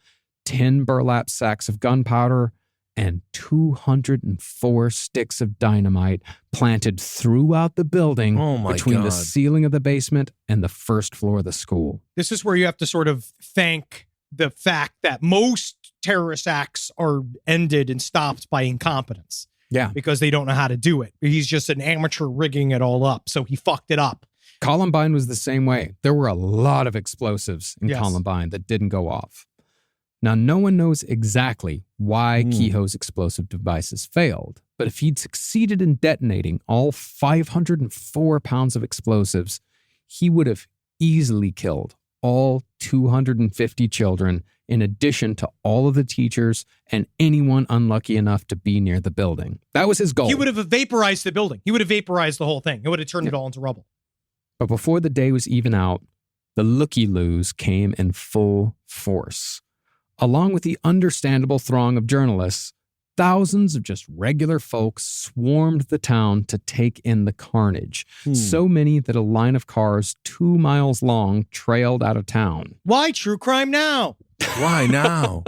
10 burlap sacks of gunpowder, and 204 sticks of dynamite planted throughout the building between the ceiling of the basement and the first floor of the school. This is where you have to sort of thank the fact that most terrorist acts are ended and stopped by incompetence. Yeah. Because they don't know how to do it. He's just an amateur rigging it all up, so he fucked it up. Columbine was the same way. There were a lot of explosives in Columbine that didn't go off. Now, no one knows exactly why Kehoe's explosive devices failed, but if he'd succeeded in detonating all 504 pounds of explosives, he would have easily killed all 250 children, in addition to all of the teachers and anyone unlucky enough to be near the building. That was his goal. He would have vaporized the building. He would have vaporized the whole thing. It would have turned it all into rubble. But before the day was even out, the looky-loos came in full force. Along with the understandable throng of journalists, thousands of just regular folks swarmed the town to take in the carnage. So many that a line of cars 2 miles long trailed out of town. Why True Crime Now? Why now?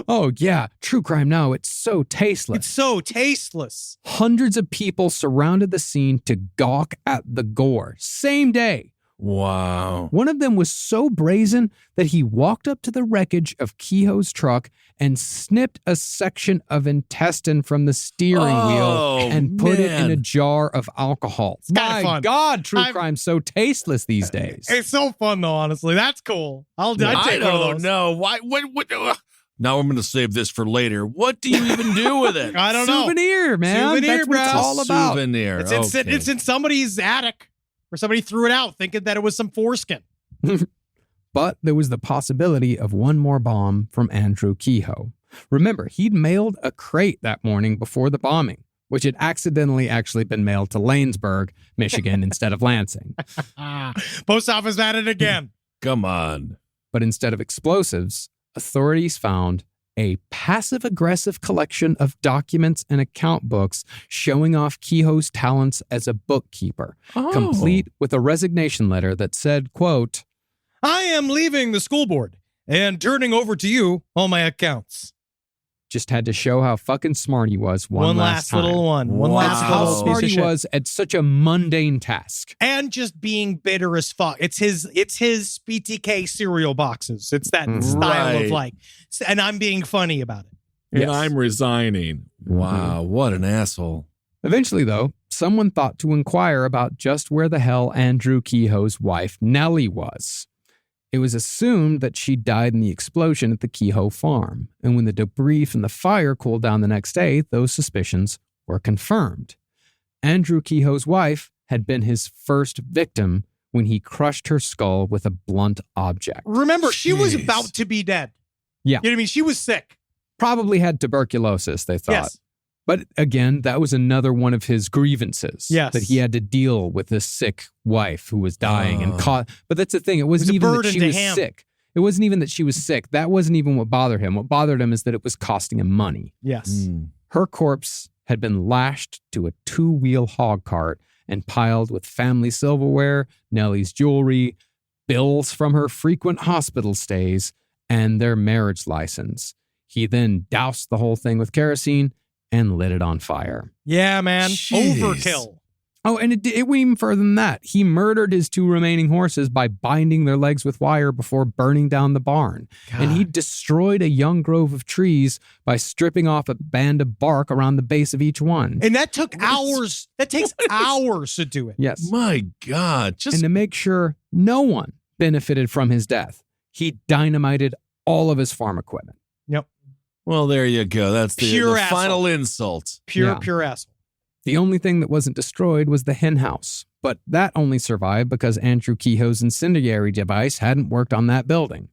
Oh, yeah. True Crime Now. It's so tasteless. It's so tasteless. Hundreds of people surrounded the scene to gawk at the gore. Same day. Wow. One of them was so brazen that he walked up to the wreckage of Kehoe's truck and snipped a section of intestine from the steering wheel and put it in a jar of alcohol. It's kind of fun. God, true crime's so tasteless these days. It's so fun, though, honestly. That's cool. I'd take I one of those. don't know. Why? What? Now I'm going to save this for later. What do you even do with it? I don't know. Souvenir, man. Souvenir, That's what it's bro. all about. Souvenir. It's in somebody's attic. Or somebody threw it out thinking that it was some foreskin. But there was the possibility of one more bomb from Andrew Kehoe. Remember, he'd mailed a crate that morning before the bombing, which had accidentally actually been mailed to Lanesburg, Michigan, instead of Lansing. Post office at it again. Come on. But instead of explosives, authorities found a passive-aggressive collection of documents and account books showing off Kehoe's talents as a bookkeeper, complete with a resignation letter that said, quote, I am leaving the school board and turning over to you all my accounts. Just had to show how fucking smart he was one last time. Little one. One last how little smart piece he of was at such a mundane task. And just being bitter as fuck. It's his BTK cereal boxes. It's that style of like, and I'm being funny about it. And I'm resigning. Wow, what an asshole. Eventually, though, someone thought to inquire about just where the hell Andrew Kehoe's wife, Nellie, was. It was assumed that she died in the explosion at the Kehoe farm, and when the debris from the fire cooled down the next day, those suspicions were confirmed. Andrew Kehoe's wife had been his first victim when he crushed her skull with a blunt object. Remember, she was about to be dead. Yeah. You know what I mean? She was sick. Probably had tuberculosis, they thought. Yes. But again, that was another one of his grievances. Yes. That he had to deal with this sick wife who was dying and caught. But that's the thing. It wasn't even that she was sick. It wasn't even that she was sick. That wasn't even what bothered him. What bothered him is that it was costing him money. Yes. Her corpse had been lashed to a 2-wheel hog cart and piled with family silverware, Nellie's jewelry, bills from her frequent hospital stays, and their marriage license. He then doused the whole thing with kerosene and lit it on fire. Yeah, man. Jeez. Overkill. Oh, and it went even further than that. He murdered his 2 remaining horses by binding their legs with wire before burning down the barn. God. And he destroyed a young grove of trees by stripping off a band of bark around the base of each one. And that took hours. That takes hours to do it. Yes. My God. And to make sure no one benefited from his death, he dynamited all of his farm equipment. Yep. Well, there you go. That's the asshole. final insult. Pure asshole. The only thing that wasn't destroyed was the hen house, but that only survived because Andrew Kehoe's incendiary device hadn't worked on that building.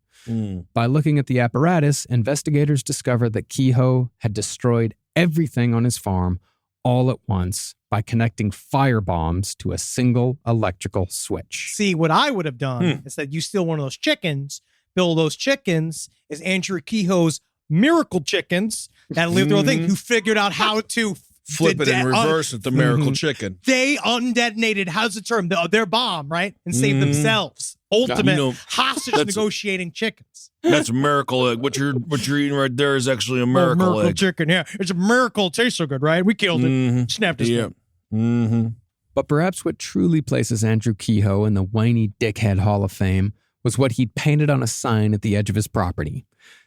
By looking at the apparatus, investigators discovered that Kehoe had destroyed everything on his farm all at once by connecting fire bombs to a single electrical switch. See, what I would have done is that you steal one of those chickens, build those chickens as Andrew Kehoe's miracle chickens that lived their own thing, who figured out how to flip it in reverse at the miracle chicken. They undetonated, how's the term? Their bomb, right? And save themselves. ultimate hostage negotiating chickens. That's a miracle egg. What you're eating right there is actually a miracle egg. Chicken, yeah. It's a miracle. It tastes so good, right? We killed it. Snapped his neck. Mm-hmm. But perhaps what truly places Andrew Kehoe in the whiny dickhead Hall of Fame was what he'd painted on a sign at the edge of his property.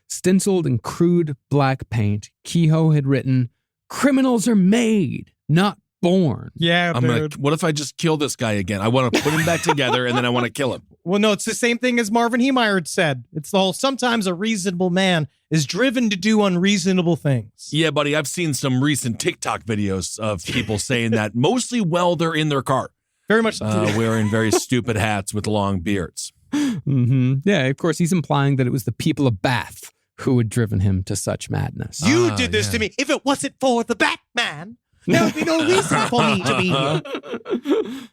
Stenciled in crude black paint, Kehoe had written, "Criminals are made, not born." Yeah, what if I just kill this guy again? I want to put him back together and then I want to kill him. Well, no, it's the same thing as Marvin Heemeyer had said. It's the whole, sometimes a reasonable man is driven to do unreasonable things. Yeah, buddy, I've seen some recent TikTok videos of people saying that, mostly while they're in their car. Very much wearing very stupid hats with long beards. Mm-hmm. Yeah, of course, he's implying that it was the people of Bath who had driven him to such madness. You did this to me. If it wasn't for the Batman, there would be no reason for me to be here.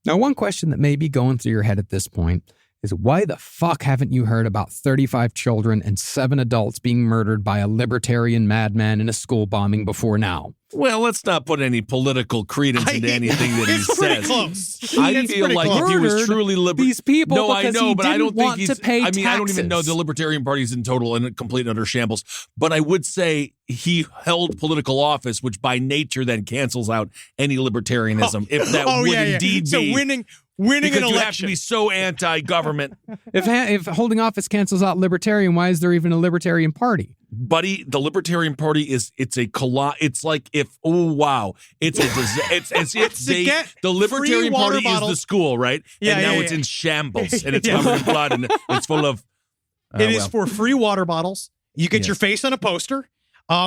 Now, one question that may be going through your head at this point is why the fuck haven't you heard about 35 children and 7 adults being murdered by a libertarian madman in a school bombing before now? Well, let's not put any political credence into anything that he says. Close. I feel like if he was truly these people, no, I know, but I don't think he's to pay I mean, I don't even know taxes. the Libertarian Party is in total and complete utter shambles. But I would say he held political office, which by nature then cancels out any libertarianism. If that would indeed be so winning because an you election. have to be so anti-government. If holding office cancels out libertarian, why is there even a libertarian party? Buddy, the Libertarian Party it's like if the Libertarian Party is the school, right? Yeah, and now it's in shambles and it's covered in blood and it's full of It is for free water bottles. You get your face on a poster,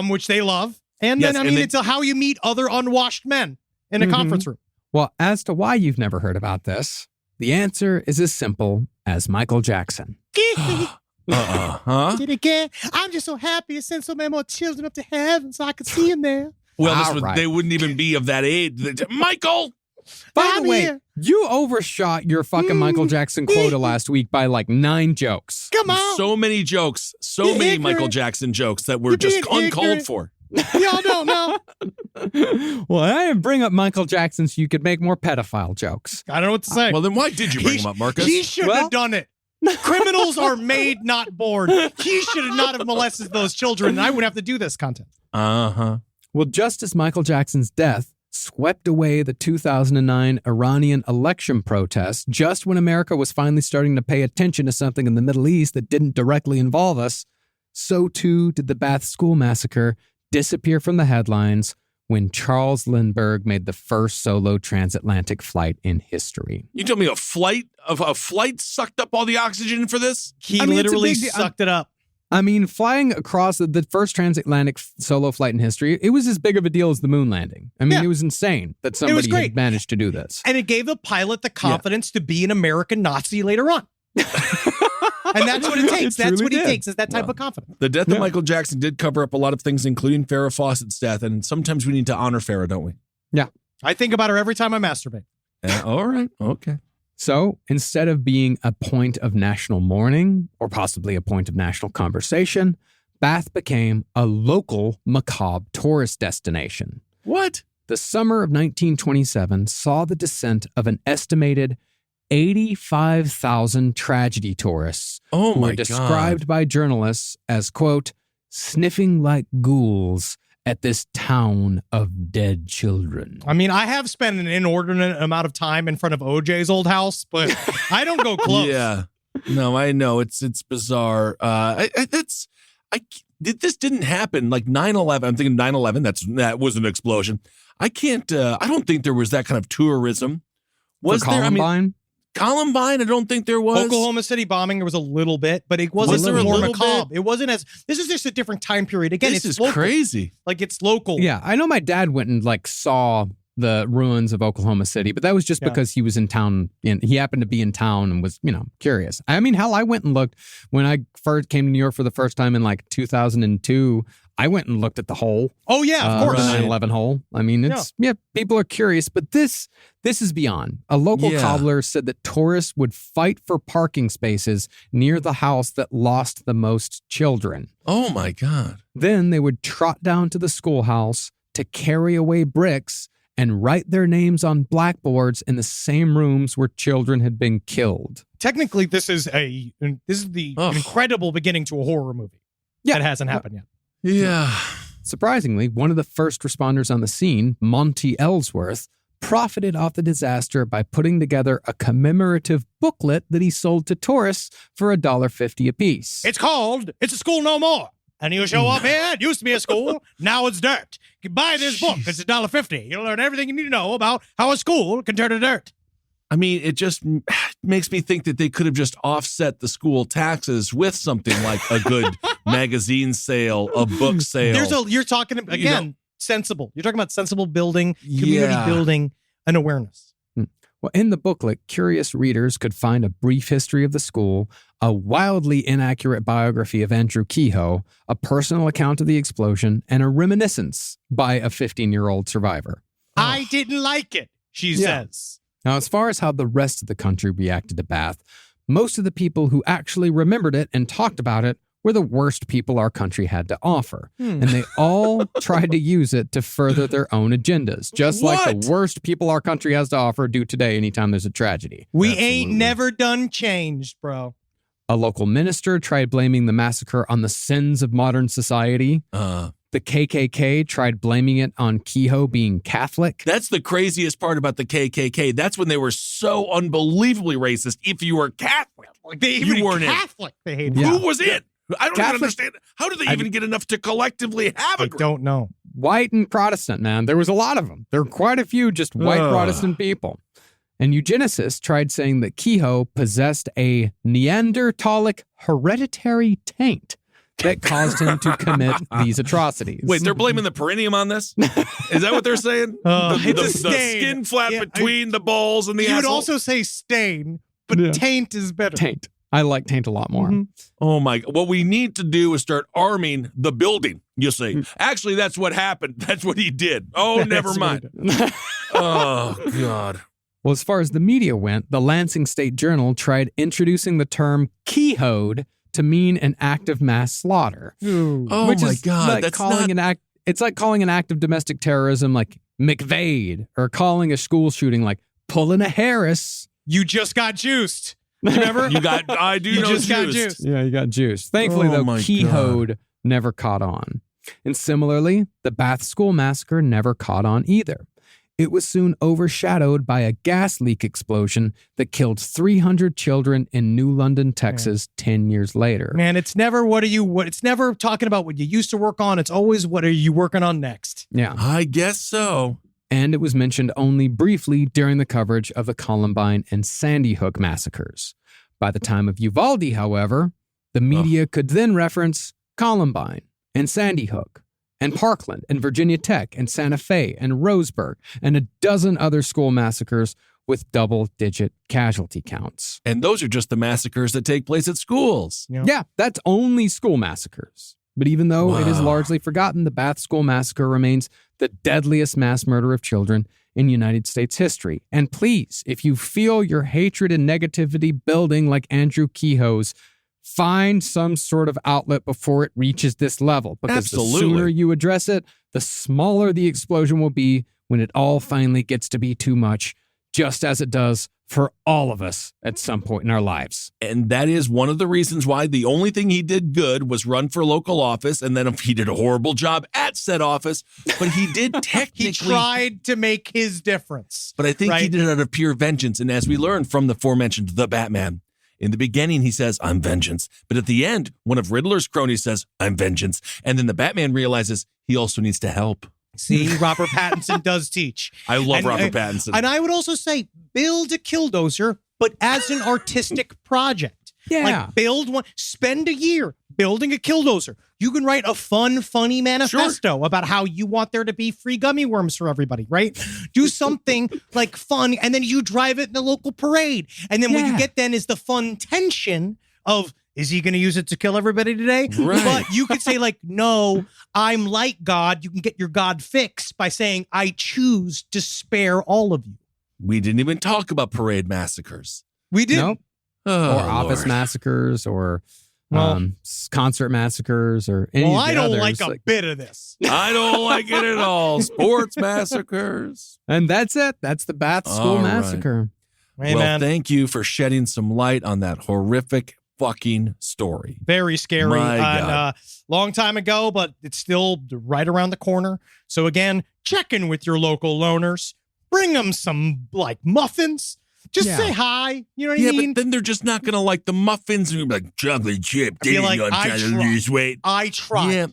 which they love. And then it's how you meet other unwashed men in a conference room. Well, as to why you've never heard about this, the answer is as simple as Michael Jackson. Huh? Did it get? I'm just so happy to send so many more children up to heaven so I could see him there. Well, they wouldn't even be of that age. Michael! By the way, you overshot your fucking Michael Jackson quota last week by like 9 jokes. Come on. So many jokes. So many Michael Jackson jokes that were just uncalled for. Y'all don't know. Well, I didn't bring up Michael Jackson so you could make more pedophile jokes. I don't know what to say. Well, then why did you bring him up, Marcus? He should have done it. Criminals are made, not born. He should have not have molested those children, and I would have to do this content. Uh-huh. Well, just as Michael Jackson's death swept away the 2009 Iranian election protests, just when America was finally starting to pay attention to something in the Middle East that didn't directly involve us, so too did the Bath School Massacre disappear from the headlines when Charles Lindbergh made the first solo transatlantic flight in history. You tell me a flight sucked up all the oxygen for this? He literally sucked it up. I mean, flying across the first transatlantic solo flight in history, it was as big of a deal as the moon landing. I mean, it was insane that somebody had managed to do this. And it gave the pilot the confidence to be an American Nazi later on. And that's what it takes. That's what he takes, is that type of confidence. The death of Michael Jackson did cover up a lot of things, including Farrah Fawcett's death. And sometimes we need to honor Farrah, don't we? Yeah. I think about her every time I masturbate. All right. Okay. So instead of being a point of national mourning or possibly a point of national conversation, Bath became a local macabre tourist destination. What? The summer of 1927 saw the descent of an estimated 85,000 tragedy tourists who were described by journalists as, quote, sniffing like ghouls at this town of dead children. I mean, I have spent an inordinate amount of time in front of OJ's old house, but I don't go close. Yeah. No, I know. It's bizarre. This didn't happen. Like 9/11, I'm thinking 9/11, that was an explosion. I don't think there was that kind of tourism. Was there? Columbine? I mean, Columbine, I don't think there was. Oklahoma City bombing, there was a little bit, but it wasn't more macabre. It wasn't as, this is just a different time period. Again, this is local. crazy. Like, it's local. Yeah, I know my dad went and like saw the ruins of Oklahoma City, but that was just because he was in town and he happened to be in town and was, curious. I mean, hell, I went and looked when I first came to New York for the first time in like 2002. I went and looked at the hole. Oh, yeah, of course. The 9/11 hole. I mean, it's, people are curious, but this is beyond. A local cobbler said that tourists would fight for parking spaces near the house that lost the most children. Oh, my God. Then they would trot down to the schoolhouse to carry away bricks and write their names on blackboards in the same rooms where children had been killed. Technically, this is the incredible beginning to a horror movie. Yeah. That hasn't happened yet. Yeah. Surprisingly, one of the first responders on the scene, Monty Ellsworth, profited off the disaster by putting together a commemorative booklet that he sold to tourists for $1.50 apiece. It's called It's a School No More. And you show up here, it used to be a school, now it's dirt. You buy this book, it's $1.50. You'll learn everything you need to know about how a school can turn to dirt. I mean, it just makes me think that they could have just offset the school taxes with something like a good magazine sale, a book sale. You're talking, again, sensible. You're talking about sensible building, community building, and awareness. Well, in the booklet, curious readers could find a brief history of the school, a wildly inaccurate biography of Andrew Kehoe, a personal account of the explosion, and a reminiscence by a 15-year-old survivor. I didn't like it, she says. Now, as far as how the rest of the country reacted to Bath, most of the people who actually remembered it and talked about it were the worst people our country had to offer. And they all tried to use it to further their own agendas, just like the worst people our country has to offer do today anytime there's a tragedy. We ain't never done changed, bro. A local minister tried blaming the massacre on the sins of modern society. The KKK tried blaming it on Kehoe being Catholic. That's the craziest part about the KKK. That's when they were so unbelievably racist. If you were Catholic, you weren't Catholic. They hated Who was it? I don't even understand. How do they even mean, get enough to collectively have a group? I don't know. White and Protestant, man. There was a lot of them. There were quite a few just white Protestant people. And eugenicists tried saying that Kehoe possessed a Neanderthalic hereditary taint that caused him to commit these atrocities. Wait, they're blaming the perineum on this? Is that what they're saying? The skin flap between the balls and the asshole? You would also say stain, but taint is better. Taint. I like taint a lot more. Oh my! What we need to do is start arming the building. You see, actually, that's what happened. That's what he did. Oh, never mind. Oh God. Well, as far as the media went, the Lansing State Journal tried introducing the term Kehoed to mean an act of mass slaughter. Oh which my is God! like That's calling not... an act. It's like calling an act of domestic terrorism like McVade, or calling a school shooting like pulling a Harris. You just got juiced. Remember? I do know just got juiced. Yeah, you got juiced. Thankfully, though, Kehoed never caught on. And similarly, the Bath School Massacre never caught on either. It was soon overshadowed by a gas leak explosion that killed 300 children in New London, Texas, 10 years later. Man, it's never it's never talking about what you used to work on. It's always what are you working on next. Yeah. I guess so. And it was mentioned only briefly during the coverage of the Columbine and Sandy Hook massacres. By the time of Uvalde, however, the media could then reference Columbine and Sandy Hook and Parkland and Virginia Tech and Santa Fe and Roseburg and a dozen other school massacres with double-digit casualty counts. And those are just the massacres that take place at schools. Yeah, that's only school massacres. But even though it is largely forgotten, the Bath School Massacre remains the deadliest mass murder of children in United States history. And please, if you feel your hatred and negativity building like Andrew Kehoe's, find some sort of outlet before it reaches this level. Because the sooner you address it, the smaller the explosion will be when it all finally gets to be too much, just as it does for all of us at some point in our lives. And that is one of the reasons why the only thing he did good was run for local office, and then he did a horrible job at said office, but he did technically... He tried to make his difference. But I think he did it out of pure vengeance, and as we learned from the aforementioned The Batman, in the beginning he says, I'm vengeance, but at the end, one of Riddler's cronies says, I'm vengeance, and then the Batman realizes he also needs to help. See, Robert Pattinson does teach. I love Robert Pattinson. And I would also say, build a killdozer, but as an artistic project. Yeah. Like, build one, spend a year building a killdozer. You can write a funny manifesto about how you want there to be free gummy worms for everybody, right? Do something like fun, and then you drive it in the local parade. And then what you get then is the fun tension of, is he going to use it to kill everybody today? Right. But you could say like, no, I'm like God. You can get your God fix by saying, I choose to spare all of you. We didn't even talk about parade massacres. We didn't. Nope. Or office massacres or concert massacres or any Well, of the I don't others. like a bit of this. I don't like it at all. Sports massacres. And that's it. That's the Bath School All right. Massacre. Hey, well, man. thank you for shedding some light on that horrific fucking story. Very scary. My God. Long time ago, but it's still right around the corner. So again, check in with your local loners. Bring them some muffins. Just say hi. You know what I mean? But then they're just not going to like the muffins and be like, chocolate chip. Be like, I'm trying to lose weight. I tried. Yeah.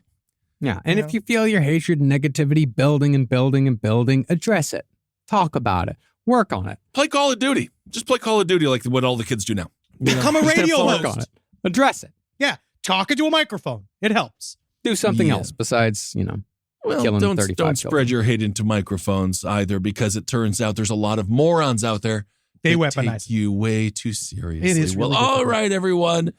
Yeah. And if you feel your hatred and negativity building and building and building, address it. Talk about it. Work on it. Play Call of Duty. Just play Call of Duty like what all the kids do now. Become a radio Work host. on it. Address it. Yeah. Talk into a microphone. It helps. Do something else besides, Well, killing don't 35 spread children. your hate into microphones either, because it turns out there's a lot of morons out there. They that weaponize take you way too seriously. It is well. really All difficult. right, everyone.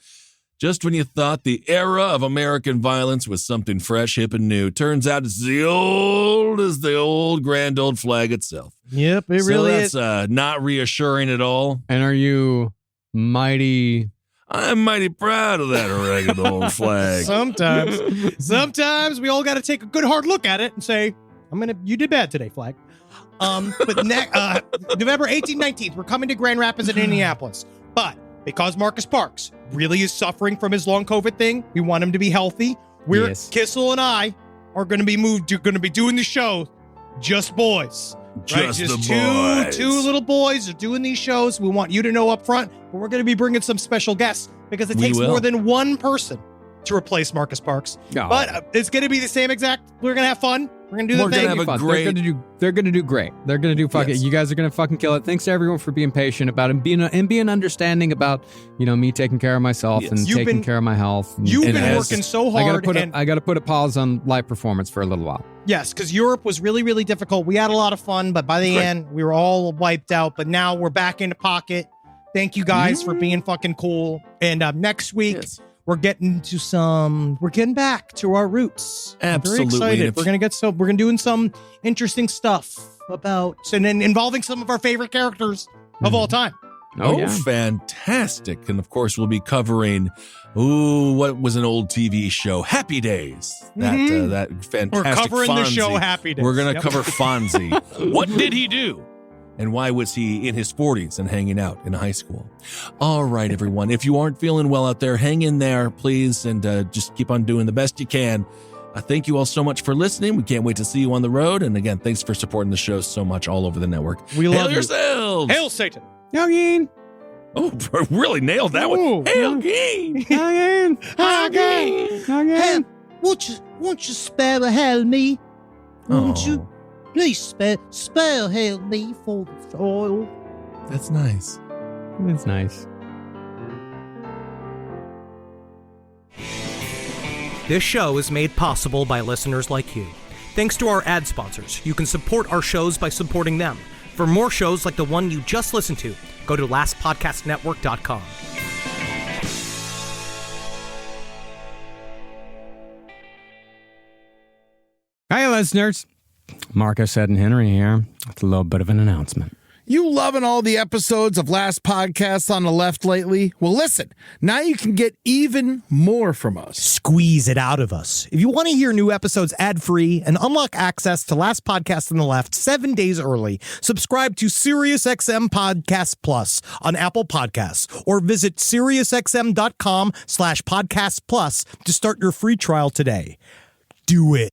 Just when you thought the era of American violence was something fresh, hip, and new, turns out it's the old grand old flag itself. Yep, it really is. That's not reassuring at all. And are you mighty? I'm mighty proud of that ragged old flag. Sometimes we all got to take a good hard look at it and say, you did bad today, flag. But November 18th, 19th, we're coming to Grand Rapids and Indianapolis. But because Marcus Parks really is suffering from his long COVID thing, we want him to be healthy. Kissel and I are going to be doing the show, just boys. Just the boys. Two little boys are doing these shows. We want you to know up front, but we're going to be bringing some special guests because it takes more than one person to replace Marcus Parks. Oh. But it's going to be the same exact. We're going to have fun. We're going to do the thing. They're gonna do great. They're gonna do fucking. Yes. You guys are gonna fucking kill it. Thanks to everyone for being patient about it and being understanding about me taking care of myself and taking care of my health. You've been working so hard. I gotta put a pause on live performance for a little while. Yes, because Europe was really, really difficult. We had a lot of fun, but by the end, we were all wiped out. But now we're back in the pocket. Thank you guys for being fucking cool. And next week, we're getting back to our roots. Absolutely. I'm very excited. We're gonna doing some interesting stuff and then involving some of our favorite characters of all time. Oh, fantastic. And of course, we'll be covering, what was an old TV show? Happy Days. That fantastic We're covering the Fonzie. show Happy Days. We're going to cover Fonzie. What did he do? And why was he in his 40s and hanging out in high school? All right, everyone. If you aren't feeling well out there, hang in there, please, and just keep on doing the best you can. Thank you all so much for listening. We can't wait to see you on the road. And again, thanks for supporting the show so much all over the network. We love Hail yourselves. Hail Satan. Hail Oh, really nailed that one. Hail Keen. Hey, won't you spare a hail me? Won't you? Please spare hail me for the soil. That's nice. That's nice. This show is made possible by listeners like you. Thanks to our ad sponsors, you can support our shows by supporting them. For more shows like the one you just listened to, go to lastpodcastnetwork.com. Hi, listeners. Marcus, Ed, and Henry here with a little bit of an announcement. You loving all the episodes of Last Podcast on the Left lately? Well, listen, now you can get even more from us. Squeeze it out of us. If you want to hear new episodes ad-free and unlock access to Last Podcast on the Left 7 days early, subscribe to SiriusXM Podcast Plus on Apple Podcasts or visit SiriusXM.com/Podcast Plus to start your free trial today. Do it.